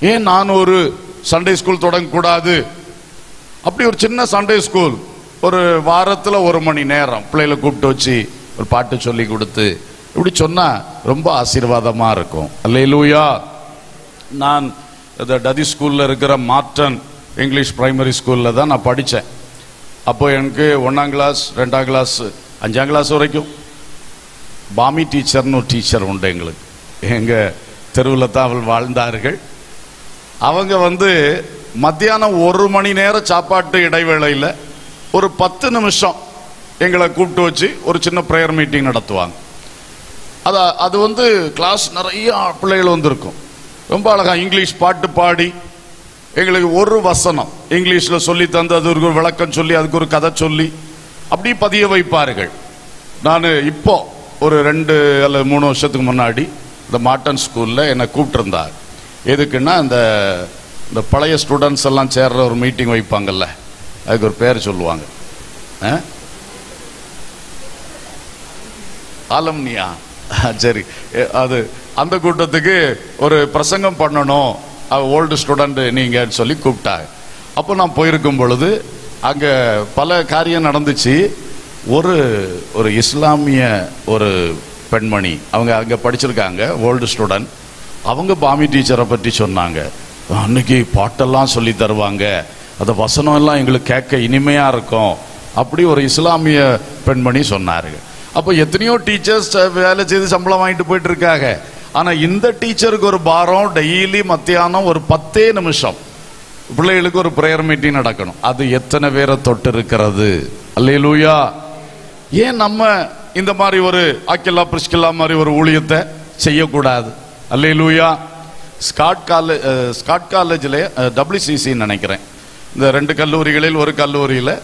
ஏன் நான் ஒரு சண்டே ஸ்கூல் தொடங்கக்கூடாது? அப்படி ஒரு சின்ன சண்டே ஸ்கூல் ஒரு வாரத்துல 1 மணி நேரம் பிள்ளைகளை கூப்பிட்டு வச்சு ஒரு பாட்டு சொல்லி கொடுத்து இப்படி சொன்னா ரொம்ப ஆசீர்வாதமா இருக்கும். அல்லேலூயா. நான் டதி ஸ்கூல்ல இருக்கிற மார்டன் இங்கிலீஷ் பிரைமரி ஸ்கூல்ல தான் நான் படித்தேன். அப்போ எனக்கு 1ஆம் கிளாஸ் 2ஆம் கிளாஸ் 5ஆம் கிளாஸ் வரைக்கும் பாமி டீச்சர்னு ஒரு டீச்சர் உண்டு எங்களுக்கு. எங்க தெருவில் தான் அவள் வாழ்ந்தார்கள். அவங்க மத்தியானம் 1 மணி நேரம் சாப்பாட்டு இடைவேளையில் ஒரு 10 நிமிஷம் எங்களை கூப்பிட்டு வச்சு ஒரு சின்ன ப்ரேயர் மீட்டிங் நடத்துவாங்க. அது கிளாஸ் நிறைய பிள்ளைகள் வந்திருக்கும். ரொம்ப அழகா இங்கிலீஷ் பாட்டு பாடி எங்களுக்கு ஒரு வசனம் இங்கிலீஷ்ல சொல்லி தந்து அதுக்கு ஒரு விளக்கம் சொல்லி அதுக்கு ஒரு கதை சொல்லி அப்படி பதிய வைப்பார்கள். நான் இப்போ ஒரு 2 அல்லது 3 வருஷத்துக்கு முன்னாடி இந்த மார்டன் ஸ்கூல்ல என்னை கூப்பிட்டுருந்தாங்க. எதுக்குன்னா இந்த பழைய ஸ்டூடெண்ட்ஸ் எல்லாம் சேர்ற ஒரு மீட்டிங் வைப்பாங்கல்ல, அதுக்கு ஒரு பேர் சொல்லுவாங்க, ஆலம்னியா. சரி, அது அந்த கூட்டத்துக்கு ஒரு பிரசங்கம் பண்ணணும், ஓல்டு ஸ்டூடெண்ட் நீங்க சொல்லி கூப்பிட்டாங்க. அப்போ நான் போயிருக்கும் பொழுது அங்க பல காரியம் நடந்துச்சு. ஒரு இஸ்லாமிய ஒரு பெண்மணி, அவங்க அங்க படிச்சிருக்காங்க, ஓல்டு ஸ்டூடெண்ட். அவங்க பாமி டீச்சரை பற்றி சொன்னாங்க. அன்னைக்கு பாட்டெல்லாம் சொல்லி தருவாங்க, அந்த வசனம் எல்லாம் எங்களுக்கு கேட்க இனிமையா இருக்கும், அப்படி ஒரு இஸ்லாமிய பெண்மணி சொன்னாரு. அப்போ எத்தனையோ டீச்சர்ஸ் வேலை செய்து சம்பளம் வாங்கிட்டு போயிட்டு இருக்காங்க. ஆனா இந்த டீச்சருக்கு ஒரு பாரம், டெய்லி மத்தியானம் ஒரு 10 நிமிஷம் பிள்ளைகளுக்கு ஒரு பிரேயர் மீட்டிங் நடக்கணும். அது எத்தனை பேரை தொட்டு இருக்கிறது. அல்லேலூயா. ஏன் நம்ம இந்த மாதிரி ஒரு ஆக்கில்லா பிரிஸ்கில்லா மாதிரி ஒரு ஊழியத்தை செய்யக்கூடாது? அல்லேலூயா. ஸ்காட் காலேஜில் WCC நினைக்கிறேன், இந்த 2 கல்லூரிகளில் ஒரு கல்லூரியில்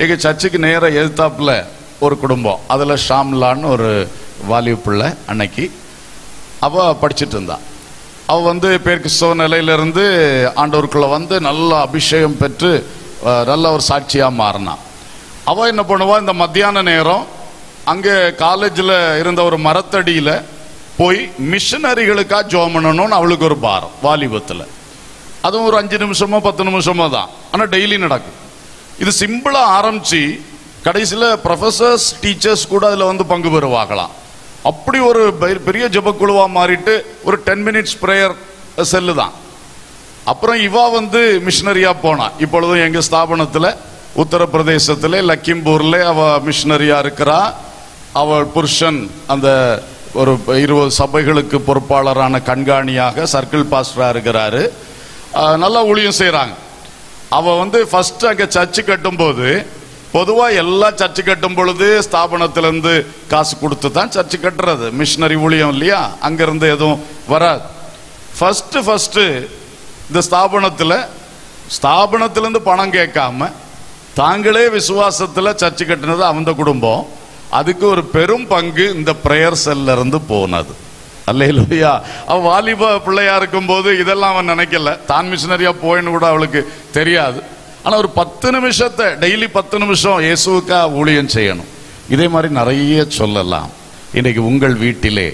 எங்க சர்ச்சுக்கு நேர எதிர்த்தாப்புல ஒரு குடும்பம், அதுல ஷாம்லான்னு ஒரு வாலிப பிள்ளை அன்னைக்கு அவ படிச்சுட்டு இருந்தா. அவ பேர் கிறிஸ்தவ நிலையிலிருந்து ஆண்டவருக்குள்ள நல்ல அபிஷேகம் பெற்று நல்ல ஒரு சாட்சியா மாறினான். அவ என்ன பண்ணுவா, இந்த மத்தியான நேரம் அங்க காலேஜில் இருந்த ஒரு மரத்தடியில போய் மிஷனரிகளுக்கா ஜெபம் பண்ணணும்னு அவளுக்கு ஒரு பாரம் வாலிபத்துல. அதுவும் ஒரு 5 நிமிஷமோ 10 நிமிஷமோ தான், ஆனா டெய்லி நடக்கும். இது சிம்பிளா ஆரம்பிச்சு கடைசியில் ப்ரொஃபசர்ஸ் டீச்சர்ஸ் கூட அதில் பங்கு பெறுவாங்களாம். அப்படி ஒரு பெரிய ஜெபக்குழுவா மாறிட்டு ஒரு 10 மினிட்ஸ் பிரேயர் செல்லு தான். அப்புறம் இவா மிஷனரியா போனா. இப்பொழுதும் எங்க ஸ்தாபனத்தில் உத்தரப்பிரதேசத்தில் லக்கிம்பூர்ல அவ மிஷனரியா இருக்கிறா. அவள் புருஷன் அந்த ஒரு 20 சபைகளுக்கு பொறுப்பாளரான கண்காணியாக சர்க்கிள் பாஸ்டரா இருக்கிறாரு. நல்லா ஊழியம் செய்யறாங்க. அவ ஃபர்ஸ்ட் அங்க சர்ச்சு கட்டும் போது, பொதுவா எல்லா சர்ச்சு கட்டும் பொழுது ஸ்தாபனத்திலிருந்து காசு கொடுத்து தான் சர்ச்சு கட்டுறது, மிஷனரி ஊழியம் இல்லையா, அங்கிருந்து எதுவும் வராது. ஃபர்ஸ்ட் இந்த ஸ்தாபனத்திலிருந்து பணம் கேட்காம தாங்களே விசுவாசத்துல சர்ச்சு கட்டினது அந்த குடும்பம். அதுக்கு ஒரு பெரும் பங்கு இந்த பிரேயர் செல்ல இருந்து போனது. அல்லேலூயா. அவ வாலிப பிள்ளையா இருக்கும் போது இதெல்லாம் அவன் நினைக்கல, தான் மிஷனரியா போயின்னு கூட அவளுக்கு தெரியாது. ஆனா ஒரு 10 நிமிஷத்தை டெய்லி 10 நிமிஷம் இயேசுவுக்கா ஊழியம் செய்யணும். இதே மாதிரி நிறைய சொல்லலாம். இன்னைக்கு உங்கள் வீட்டிலே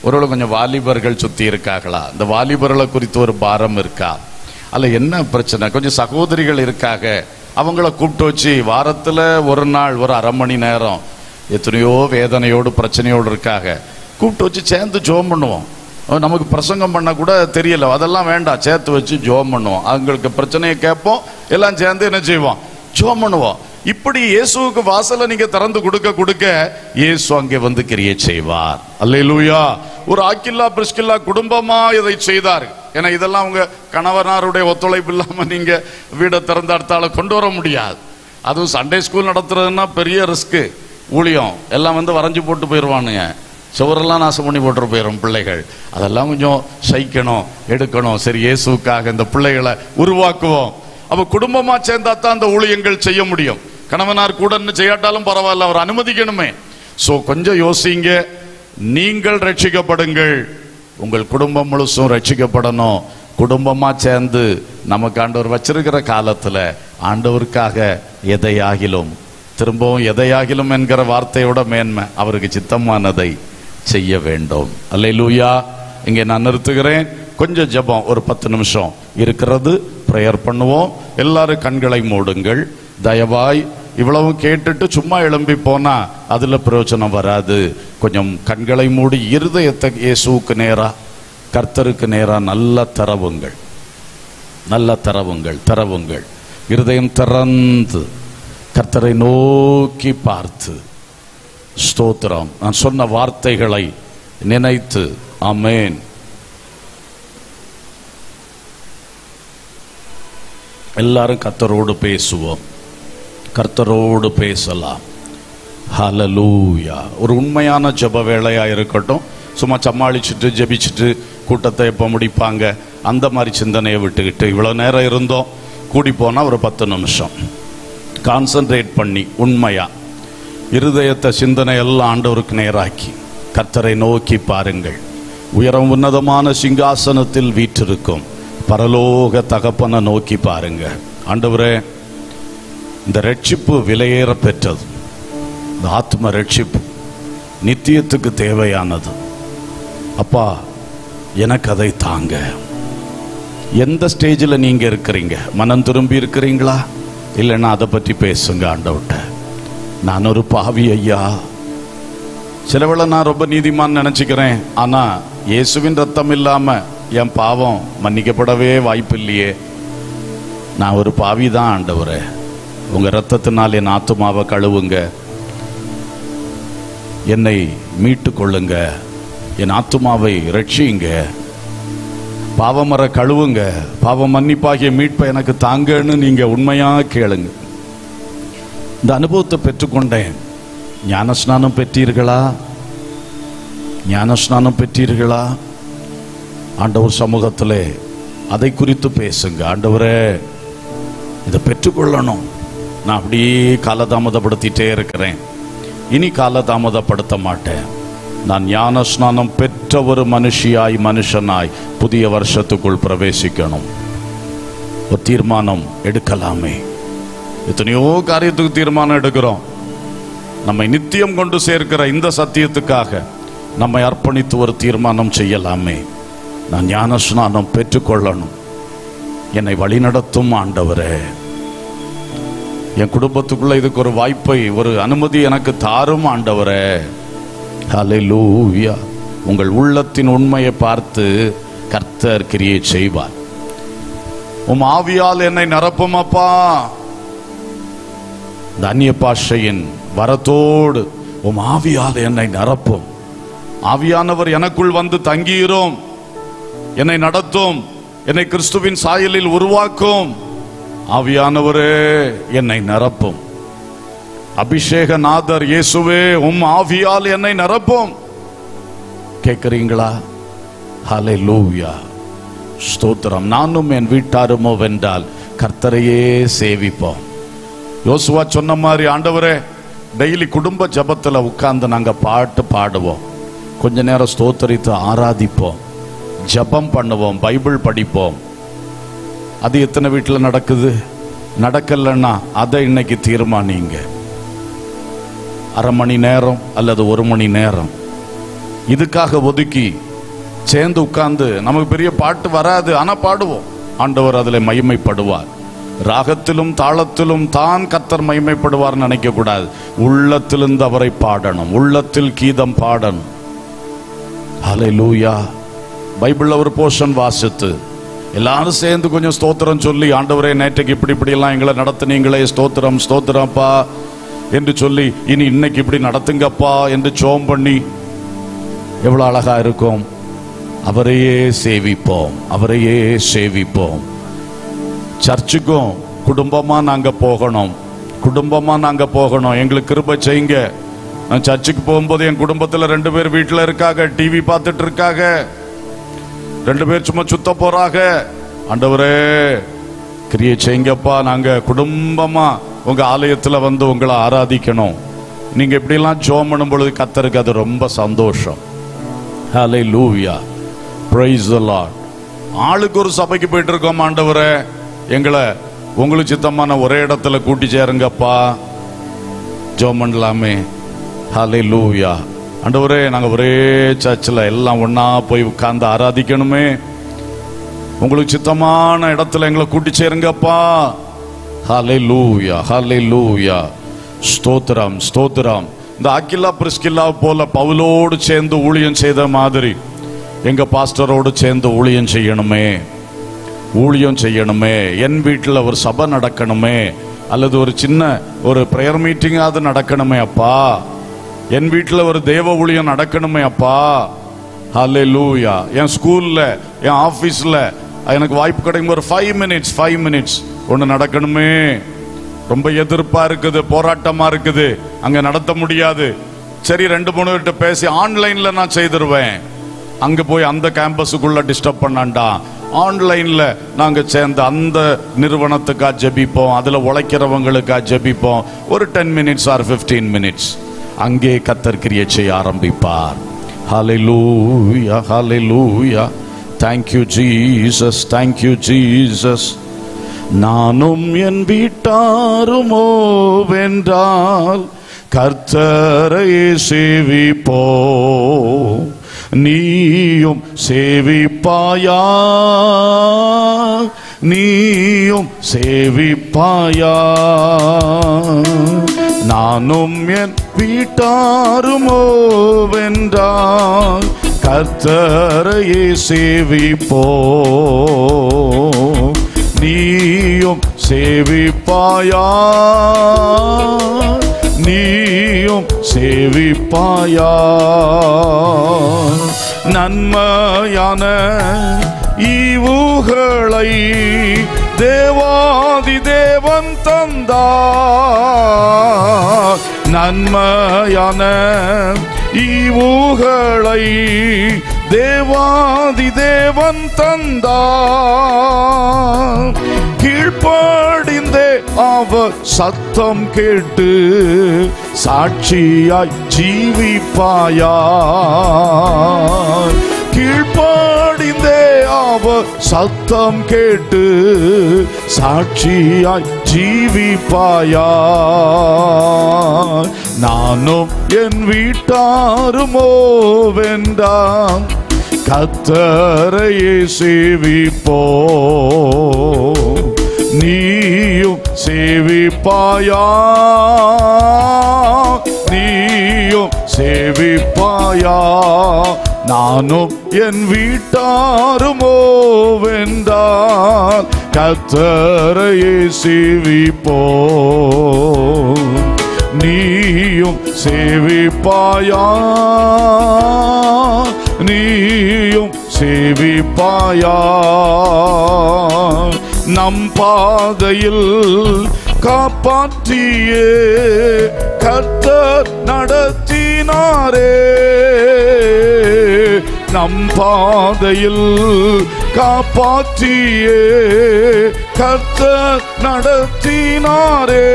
ஒருவேளை கொஞ்சம் வாலிபர்கள் சுத்தி இருக்காங்களா? இந்த வாலிபர்களை குறித்து ஒரு பாரம் இருக்கா? அல்ல என்ன பிரச்சனை? கொஞ்சம் சகோதரிகள் இருக்காக, அவங்கள கூப்பிட்டு வச்சு வாரத்துல ஒரு நாள் ஒரு 1/2 மணி நேரம் எத்தனையோ வேதனையோடு பிரச்சனையோடு இருக்காங்க, கூப்பிட்டு வச்சு சேர்ந்து ஜெபம் பண்ணுவோம். நமக்கு பிரசங்கம் பண்ண கூட தெரியல, அதெல்லாம் வேண்டாம், சேர்த்து வச்சு ஜெபம் பண்ணுவோம். அவங்களுக்கு பிரச்சனையை கேட்போம், எல்லாம் சேர்ந்து என்ன செய்வோம், ஜெபம் பண்ணுவோம். இப்படி இயேசுவுக்கு வாசலை நீங்க திறந்து கொடுக்க கொடுக்க இயேசு அங்கே வந்து கிரியை செய்வார். அல்லேலூயா. ஒரு ஆக்கில்லா பிரிஸ்கில்லா குடும்பமா இதை செய்தார். ஏன்னா இதெல்லாம் உங்க கணவனாருடைய ஒத்துழைப்பு இல்லாம நீங்க வீடை திறந்த அடுத்தால கொண்டு வர முடியாது. அதுவும் சண்டே ஸ்கூல் நடத்துறதுன்னா பெரிய ரிஸ்க். ஊழியம் எல்லாம் வந்து வரைஞ்சு போட்டு போயிடுவானுங்க, சுவரெல்லாம் நாசம் பண்ணி போட்டு போயிடும் பிள்ளைகள். அதெல்லாம் கொஞ்சம் சகிக்கணும், எடுக்கணும். சரி, இயேசுக்காக இந்த பிள்ளைகளை உருவாக்குவோம். அப்ப குடும்பமா சேர்ந்தா தான் அந்த ஊழியங்கள் செய்ய முடியும். கணவனார் கூட செய்யாட்டாலும் பரவாயில்ல, அவர் அனுமதிக்கணுமே. சோ கொஞ்சம் யோசிங்க. நீங்கள் ரட்சிக்கப்படுங்கள், உங்கள் குடும்பம் முழுசும் ரட்சிக்கப்படணும். குடும்பமா சேர்ந்து நமக்கு ஆண்டவர் வச்சிருக்கிற காலத்துல ஆண்டவருக்காக எதையாகிலும், திரும்பவும் எதையாகிலும் என்கிற வார்த்தையோட மேன்மை, அவருக்கு சித்தமானதை செய்ய வேண்டும். அல்லேலூயா. இங்கே நான் நிறுத்துகிறேன். கொஞ்சம் ஜெபம் ஒரு 10 நிமிஷம் இருக்கிறது, பிரேயர் பண்ணுவோம். எல்லாரும் கண்களை மூடுங்கள் தயவாய். இவ்வளவும் கேட்டுட்டு சும்மா எழும்பி போனா அதுல பிரயோஜனம் வராது. கொஞ்சம் கண்களை மூடி இருதயத்தை இயேசுவுக்கு நேரா, கர்த்தருக்கு நேரா நல்ல தரவுங்கள், நல்ல தரவுங்கள், தரவுங்கள். இருதயம் திறந்து கர்த்தரை நோக்கி பார்த்து ஸ்தோத்திரம். நான் சொன்ன வார்த்தைகளை நினைத்து ஆமென். எல்லாரும் கர்த்தரோடு பேசுவோம், கர்த்தரோடு பேசலாம். ஹல்லேலூயா. ஒரு உண்மையான ஜெப வேளையா இருக்கட்டும். சும்மா சமாளிச்சுட்டு ஜெபிச்சுட்டு கூட்டத்தை எப்போ முடிப்பாங்க அந்த மாதிரி சிந்தனையை விட்டுக்கிட்டு, இவ்வளோ நேரம் இருந்தோம், கூடி போனால் ஒரு 10 நிமிஷம் கான்சன்ட்ரேட் பண்ணி உண்மையா இருதயத்தை சிந்தனை எல்லாம் ஆண்டவருக்கு நேராக்கி கர்த்தரை நோக்கி பாருங்கள். உயரம் உன்னதமான சிங்காசனத்தில் வீற்றிருக்கும் பரலோக தகப்பனை நோக்கி பாருங்க. ஆண்டவரே, இந்த ரட்சிப்பு விலையேற பெற்றது, இந்த ஆத்ம ரட்சிப்பு நித்தியத்துக்கு தேவையானது. அப்பா, எனக்கு அதை தாங்க. எந்த ஸ்டேஜில் நீங்க இருக்கிறீங்க? மனம் திரும்பி இருக்கிறீங்களா? இல்லைன்னா அதை பற்றி பேசுங்க ஆண்டவர்கிட்ட. நான் ஒரு பாவி ஐயா, சிலவேளை நான் ரொம்ப நீதிமான் நினைச்சுக்கிறேன், ஆனா இயேசுவின் ரத்தம் இல்லாம என் பாவம் மன்னிக்கப்படவே வாய்ப்பில்லையே. நான் ஒரு பாவி தான் ஆண்டவரே, உங்க ரத்தத்தினால் என் ஆத்துமாவை கழுவுங்க, என்னை மீட்டு கொள்ளுங்க, என் ஆத்துமாவை ரட்சியுங்க, பாவமர கழுவுங்க, பாவம் மன்னிப்பாகிய மீட்பை எனக்கு தாங்கன்னு நீங்க உண்மையா கேளுங்க. இந்த அனுபவத்தை பெற்றுக்கொண்டேன். ஞானஸ்நானம் பெற்றீர்களா? ஞானஸ்நானம் பெற்றீர்களா? ஆண்டவர் சமூகத்திலே அதை குறித்து பேசுங்க. ஆண்டவரே, இதை பெற்றுக்கொள்ளணும். நான் அப்படியே காலதாமதப்படுத்திட்டே இருக்கிறேன், இனி காலதாமதப்படுத்த மாட்டேன். நான் ஞான ஸ்நானம் பெற்ற ஒரு மனுஷனாய் புதிய வருஷத்துக்குள் பிரவேசிக்கணும். ஒரு தீர்மானம் எடுக்கலாமே. எத்தனையோ காரியத்துக்கு தீர்மானம் எடுக்கிறோம். நம்மை நித்தியம் கொண்டு சேர்க்கிற இந்த சத்தியத்துக்காக நம்மை அர்ப்பணித்து ஒரு தீர்மானம் செய்யலாமே. நான் ஞான ஸ்நானம் பெற்றுக்கொள்ளணும். என்னை வழிநடத்தும் ஆண்டவரே, என் குடும்பத்துக்குள்ள இதுக்கு ஒரு வாய்ப்பை, ஒரு அனுமதி எனக்கு தாரும் ஆண்டவரே. ஹல்லேலூயா. உங்கள் உள்ளத்தின் உண்மையை பார்த்து கர்த்தர் கிரியை செய்வார். உம் ஆவியால் என்னை நிரப்பும் அப்பா. இந்த அந்நிய பாஷையின் வரத்தோடு உம் ஆவியால் என்னை நிரப்பும். ஆவியானவர் எனக்குள் வந்து தங்கியிரும், என்னை நடத்தும், என்னை கிறிஸ்துவின் சாயலில் உருவாக்கும். ஆவியானவரே என்னை நிரப்பும். அபிஷேக நாதர் இயேசுவே, உம் ஆவியால் என்னை நிரப்பும். கேட்கிறீங்களா? ஹல்லேலூயா, ஸ்தோத்திரம். நானும் என் வீட்டாருமோ வென்றால் கர்த்தரையே சேவிப்போம். யோசுவா சொன்ன மாதிரி, ஆண்டவரே, டெய்லி குடும்ப ஜபத்துல உட்கார்ந்து நாங்க பாட்டு பாடுவோம், கொஞ்ச நேரம் ஸ்தோத்தரித்து ஆராதிப்போம், ஜபம் பண்ணுவோம், பைபிள் படிப்போம். அது எத்தனை வீட்டில் நடக்குது? நடக்கலன்னா அதை இன்னைக்கு தீர்மானிங்க. அரை மணி நேரம் அல்லது 1 மணி நேரம் இதுக்காக ஒதுக்கி சேர்ந்து உட்கார்ந்து, நமக்கு பெரிய பாட்டு வராது, ஆனா பாடுவோம். ஆண்டவர் அதில் மகிமைப்படுவார். ராகத்திலும் தாளத்திலும் தான் கர்த்தர் மகிமைப்படுவார் நினைக்க கூடாது. உள்ளத்திலிருந்து அவரை பாடணும், உள்ளத்தில் கீதம் பாடணும். ஹல்லேலூயா. பைபிள்ல ஒரு போர்ஷன் வாசித்து எல்லாரும் சேர்ந்து கொஞ்சம் ஸ்தோத்திரம் சொல்லி, ஆண்டவரே நேற்றைக்கு இப்படி எல்லாம் எங்களை நடத்துனீங்களே, ஸ்தோத்திரம் ஸ்தோத்திரப்பா என்று சொல்லி, இனி இன்னைக்கு இப்படி நடத்துங்கப்பா என்று ஜெபம் பண்ணி எவ்வளவு அழகா இருக்கும். அவரையே சேவிப்போம், அவரையே சேவிப்போம். சர்ச்சுக்கும் குடும்பமா நாங்க போகணும், குடும்பமா நாங்க போகணும். எங்களுக்கு கிருபை செய்யுங்க. நான் சர்ச்சுக்கு போகும்போது என் குடும்பத்துல 2 பேர் வீட்டுல இருக்காங்க, டிவி பார்த்துட்டு இருக்காங்க, 2 பேர் சும்மா சுத்த போறாங்க. ஆண்டவரே கிரியை செய்யுங்கப்பா, நாங்க குடும்பமா உங்க ஆலயத்துல வந்து உங்களை ஆராதிக்கணும். நீங்க இப்படி எல்லாம் ஜெபம் பண்ணும் பொழுது கர்த்தருக்கு அது ரொம்ப சந்தோஷம். ஹல்லேலூயா, பிரைஸ் தி லார்ட். ஆளுக்கு ஒரு சபைக்கு போயிட்டு இருக்கோம். ஆண்டவரே எங்களை உங்களுக்கு சித்தமான ஒரே இடத்துல கூட்டி சேருங்கப்பா, ஜெபம் பண்ணலாமே. ஹல்லேலூயா. ஆண்டவரே நாங்க ஒரே சர்ச்சில் எல்லாம் ஒன்னா போய் உட்கார்ந்து ஆராதிக்கணுமே, உங்களுக்கு சித்தமான இடத்துல எங்களை கூட்டி சேருங்கப்பா. ஹல்லேலூயா, ஹல்லேலூயா. ஸ்தோத்திரம் ஸ்தோத்திரம். இந்த அகிலா பிரிஸ்கில்லா போல பவுலோடு சேர்ந்து ஊழியம் செய்த மாதிரி எங்க பாஸ்டரோடு சேர்ந்து ஊழியம் செய்யணுமே, ஊழியம் செய்யணுமே. என் வீட்டில் ஒரு சபை நடக்கணுமே, அல்லது ஒரு சின்ன ஒரு பிரேயர் மீட்டிங்காவது நடக்கணுமே அப்பா. என் வீட்டில் ஒரு தேவ ஊழியம் நடக்கணுமே அப்பா. ஹல்லேலூயா. என் ஸ்கூல்ல, என் ஆபீஸ்ல எனக்கு வாய்ப்பு கிடைக்கும் ஒரு 5 மினிட்ஸ் ஒன்று நடக்கணுமே. ரொம்ப எதிர்ப்பா இருக்குது, போராட்டமா இருக்குது, அங்க நடத்த முடியாது. சரி 2-3 பேர்கிட்ட பேசி ஆன்லைன்ல நான் செய்திருவேன். அங்க போய் அந்த கேம்பஸுக்குள்ள டிஸ்டர்ப் பண்ணாண்டா. ஆன்லைன்ல நாங்க சேர்ந்து அந்த நிறுவனத்துக்கா ஜெபிப்போம், அதுல உழைக்கிறவங்களுக்கா ஜெபிப்போம். ஒரு 10 மினிட்ஸ் ஆர் 15 மினிட்ஸ் அங்கே கர்த்தர் கிரியை செய்ய ஆரம்பிப்பார். ஹல்லேலூயா, ஹல்லேலூயா. Thank you Jesus, thank you Jesus. நானும் என் வீட்டாருமோ வென்றால் கர்த்தரை சேவிப்போம். நீயும் சேவிப்பாயா, நீயும் சேவிப்பாயா. நானும் என் வீட்டாருமோ வென்றால் கர்த்தரையே சேவிப்போம். நீயும் சேவிப்பாயா, நீயும் சேவிப்பாயா. நன்மையான ஈவுகளை தேவாதி தேவன் தந்தார். நன்மையான ஈவுகளை தேவாதி தேவன் தந்தார். கீழ்ப்படிந்தே அவர் சத்தம் கேட்டு சாட்சியாய் ஜீவிப்பாயா. கீழ்ப்படிந்தே அவர் சத்தம் கேட்டு சாட்சியாய் ஜீவிப்பாயா. நானும் என் வீட்டாருமோ வென்றான் கர்த்தரையே சேவிப்போம். நீயும் சேவிப்பாயா, நீயும் சேவிப்பாயா. நானும் என் வீட்டாருமோ வென்றால் கர்த்தரையே சேவிப்போம். நீயும் சேவிப்பாயா, நீயும் சேவிப்பாயா. நம் பாதையில் காப்பாற்றியே கர்த்தர் நடத்தினாரே. நம் பாதையில் காப்பாற்றியே கர்த்தர் நடத்தினாரே.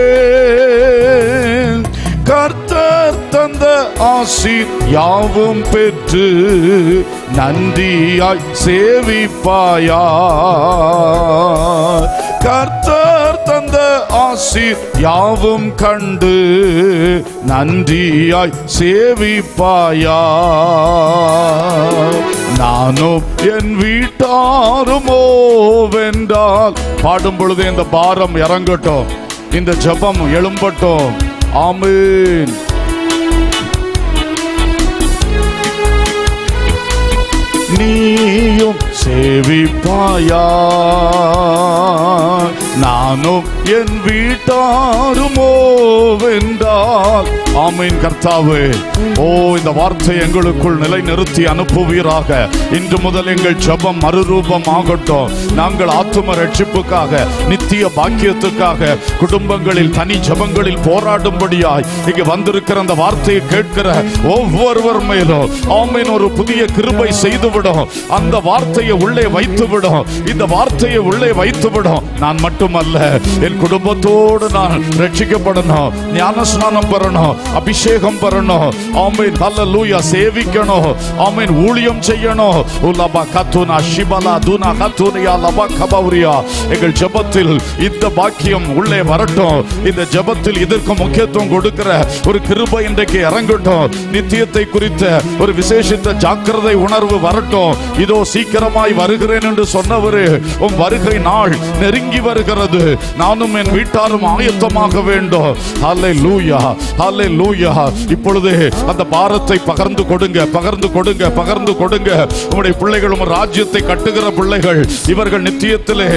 கர்த்தர் தந்த ஆசீர் யாவும் பெற்று நன்றியாய் சேவிப்பாயா. கர்த்தர் தந்த ஆசீர் யாவும் கண்டு நன்றியாய் சேவிப்பாயா. நானும் என் வீட்டாருமோ வென்றால். பாடும் பொழுது இந்த பாரம் இறங்கட்டும், இந்த ஜெபம் எழும்பட்டும். ஆமென். நீயும் சேவிப்பாயா, நானும் என் வீட்டாருமோ வென்றால். ஆமென். கர்த்தாவே, ஓ இந்த வார்த்தை எங்களுக்குள் நிலை நிறுத்தி அனுப்புவீராக. இன்று முதல் எங்கள் ஜெபம் மறுரூபம் ஆகட்டும். நாங்கள் ஆத்தும ரட்சிப்புக்காக, நித்திய பாக்கியத்துக்காக, குடும்பங்களில் தனி ஜெபங்களில் போராடும்படியாய் இங்கு வந்திருக்கிற அந்த வார்த்தையை கேட்கிற ஒவ்வொருவர் மேலும் ஆமென் ஒரு புதிய கிருபை செய்துவிடும். அந்த வார்த்தையை உள்ளே வைத்துவிடும். இந்த வார்த்தையை உள்ளே வைத்துவிடும். நான் மட்டுமல்ல, என் குடும்பத்தோடு நான் ரட்சிக்கப்படணும், ஞானஸ்நானம் பெறணும், அபிஷேகம் பெறணும். ஆமென். ஹல்லேலூயா. சேவிக்கணும். ஆமென். ஊழியம் செய்யணும். உலபா கத்துனா ஷிபலா துனா கத்துனியா லபா கபௌரியா. எங்கள் ஜெபத்தில் இந்த பாக்கியம் உள்ளே வரட்டும். இந்த ஜெபத்தில் இதற்கு முக்கியத்துவம் கொடுக்கிற ஒரு கிருபை இன்றைக்கு இறங்கட்டும். நித்தியத்தை குறித்த ஒரு விசேஷித்த ஜாக்கிரதை உணர்வு வரட்டும். இதோ சீக்கிரமாய் வருகிறேன் என்று சொன்னவரே, உம் வருகை நாள் நெருங்கி வருகிறது. நானும் என் வீட்டாரும் ஆயத்தமாக வேண்டும். ஹல்லேலூயா, ஹல்லேலூயா. இப்பொழுது அந்த பாரத்தை பகிர்ந்து கொடுங்க, பகிர்ந்து கொடுங்க, பகிர்ந்து கொடுங்க. உம்முடைய பிள்ளைகள் உம் ராஜ்யத்தை கட்டுகிற பிள்ளைகள், இவர்கள் நித்தியத்திலே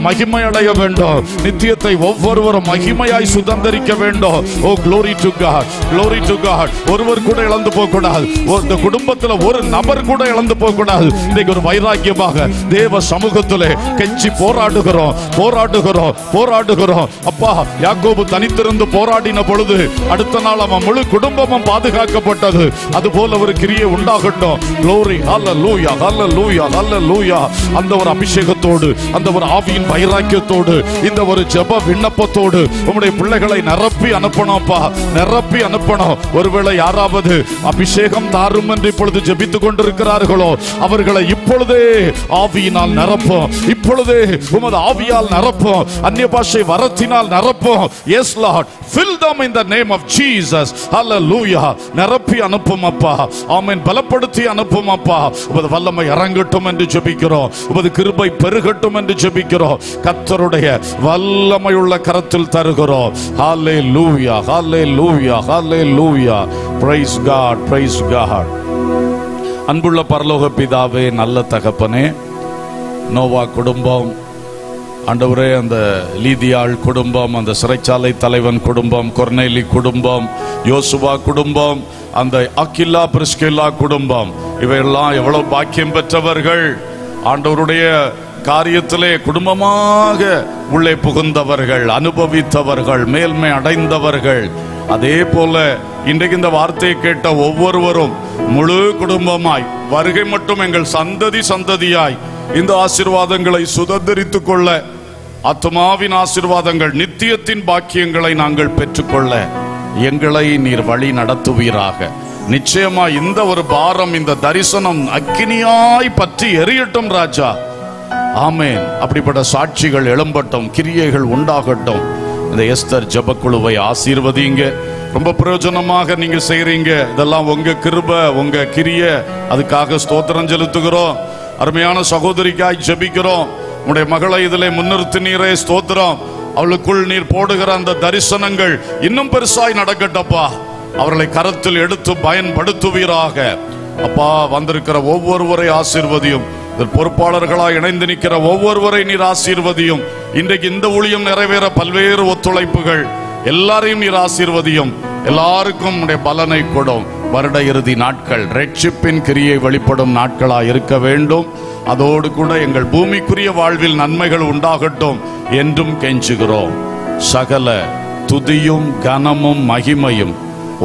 மகிமை அடைய வேண்டும். நித்தியத்தை ஒவ்வொருவரும் மகிமையாய் சுதந்தரிக்க வேண்டும். ஓ glory to God, glory to God. ஒருவர் கூட இழந்து போக கூடாது. இந்த குடும்பத்தில் ஒரு நபர் கூட இழந்து போக கூடாது. இன்னைக்கு ஒரு வைராக்கியமாக தேவ சமூகத்திலே கெஞ்சி போராடுகிறோம், போராடுகிறோம், போராடுகிறோம். அப்பா, யாக்கோபு தனித்திருந்து போராடின பொழுது அடுத்த நாள் அவன் முழு குடும்பமும் பாதுகாக்கப்பட்டது. அதுபோல ஒரு கிரியை உண்டாகட்டும். glory, hallelujah, hallelujah, hallelujah. அந்த ஒரு அபிஷேகத்தோடு, அந்த ஒரு ஆவியின் வைராக்கியத்தோடு, இந்த ஒரு ஜெப விண்ணப்பத்தோடு உம்முடைய பிள்ளைகளை நிரப்பி அனுப்பணும்ப்பா, நிரப்பி அனுப்பணும். ஒருவேளை யாராவது அபிஷேகம் தாரும் என்று இப்பொழுது ஜெபித்துக் கொண்டிருக்கிறார்களோ, அவர்களை இப்பொழுதே ஆவியினால் நிரப்பும். இப்பொழுதே உமது ஆவியால் நிரப்பும். அந்நிய பாஷை வரத்தினால் நிரப்பும். Yes Lord, fill them in the name of Jesus. Hallelujah. நிரப்பி அனுப்பும் அப்பா. ஆமென். பலப்படுத்தி அனுப்பும் அப்பா. உமது வல்லமை இறங்கட்டும் என்று ஜெபிக்கிறோம். உமது கிருபை பெருகட்டும் என்று ஜெபிக்கிறோம். கர்த்தருடைய வல்லமை உள்ள கரத்தில் தருகிறோம். Hallelujah, hallelujah, hallelujah. Praise God, praise God. அன்புள்ள பரலோக பிதாவே, நல்ல தகப்பனே, நோவா குடும்பம் ஆண்டவரே, அந்த லீதியாள் குடும்பம், அந்த சிறைச்சாலை தலைவன் குடும்பம், கொர்நேலி குடும்பம், யோசுவா குடும்பம், அந்த அக்கில்லா பிரிஸ்கில்லா குடும்பம், இவையெல்லாம் எவ்வளவு பாக்கியம் பெற்றவர்கள். ஆண்டவருடைய காரியத்திலே குடும்பமாக உள்ளே புகுந்தவர்கள், அனுபவித்தவர்கள், மேன்மை அடைந்தவர்கள். அதே போல இன்றைக்கு இந்த வார்த்தையை கேட்ட ஒவ்வொருவரும் முழு குடும்பமாய் வருகை மட்டும் எங்கள் சந்ததி சந்ததியாய் இந்த ஆசீர்வாதங்களை சுதந்திரித்துக் கொள்ள, ஆத்மாவின் ஆசீர்வாதங்கள், நித்தியத்தின் பாக்கியங்களை நாங்கள் பெற்றுக்கொள்ள எங்களை நீர் வழி நடத்துவீராக. நிச்சயமா இந்த ஒரு பாரம், இந்த தரிசனம் அக்கினியாய் பற்றி எரியட்டும் ராஜா. ஆமென். அப்படிப்பட்ட சாட்சிகள் எழும்பட்டும், கிரியைகள் உண்டாகட்டும். இந்த எஸ்தர் ஜெபக்குழுவை ஆசீர்வதிங்க. ரொம்ப பிரயோஜனமாக நீங்க செய்றீங்க. இதெல்லாம் உங்க கிருபை, உங்க கிரியை. அதுக்காக ஸ்தோத்திரம் செலுத்துகிறோம். அருமையான சகோதரிக்காய் ஜெபிக்கிறோம். உடைய மகளை இதிலே முன்னிறுத்தி நீரே ஸ்தோத்திரம். அவளுக்குள் நீர் போடுகிற அந்த தரிசனங்கள் இன்னும் பெருசாய் நடக்கட்டப்பா. அவர்களை கரத்தில் எடுத்து பயன்படுத்துவீராக. அப்பா, வந்திருக்கிற ஒவ்வொருவரை ஆசீர்வதியும். பொறுப்பாளர்களாய் இணைந்து நிற்கிற ஒவ்வொருவரை நீர் ஆசீர்வதியும். இன்றைக்கு இந்த ஊழியம் நிறைவேற பல்வேறு ஒத்துழைப்புகள் எல்லாரையும் நீர் ஆசீர்வதியும். எல்லாருக்கும் உடைய பலனை கொடும். வருட இறுதி நாட்கள் ரட்சிப்பின் கிரியை வெளிப்படும் நாட்களாய் இருக்க வேண்டும். அதோடு கூட எங்கள் பூமிக்குரிய வாழ்வில் நன்மைகள் உண்டாகட்டும் என்றும் கெஞ்சுகிறோம். சகல துதியும் கனமும் மகிமையும்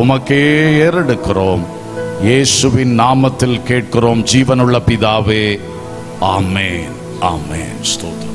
உமக்கே ஏறெடுக்கிறோம். இயேசுவின் நாமத்தில் கேட்கிறோம் ஜீவனுள்ள பிதாவே. ஆமென், ஆமென். ஸ்தோத்திரம்.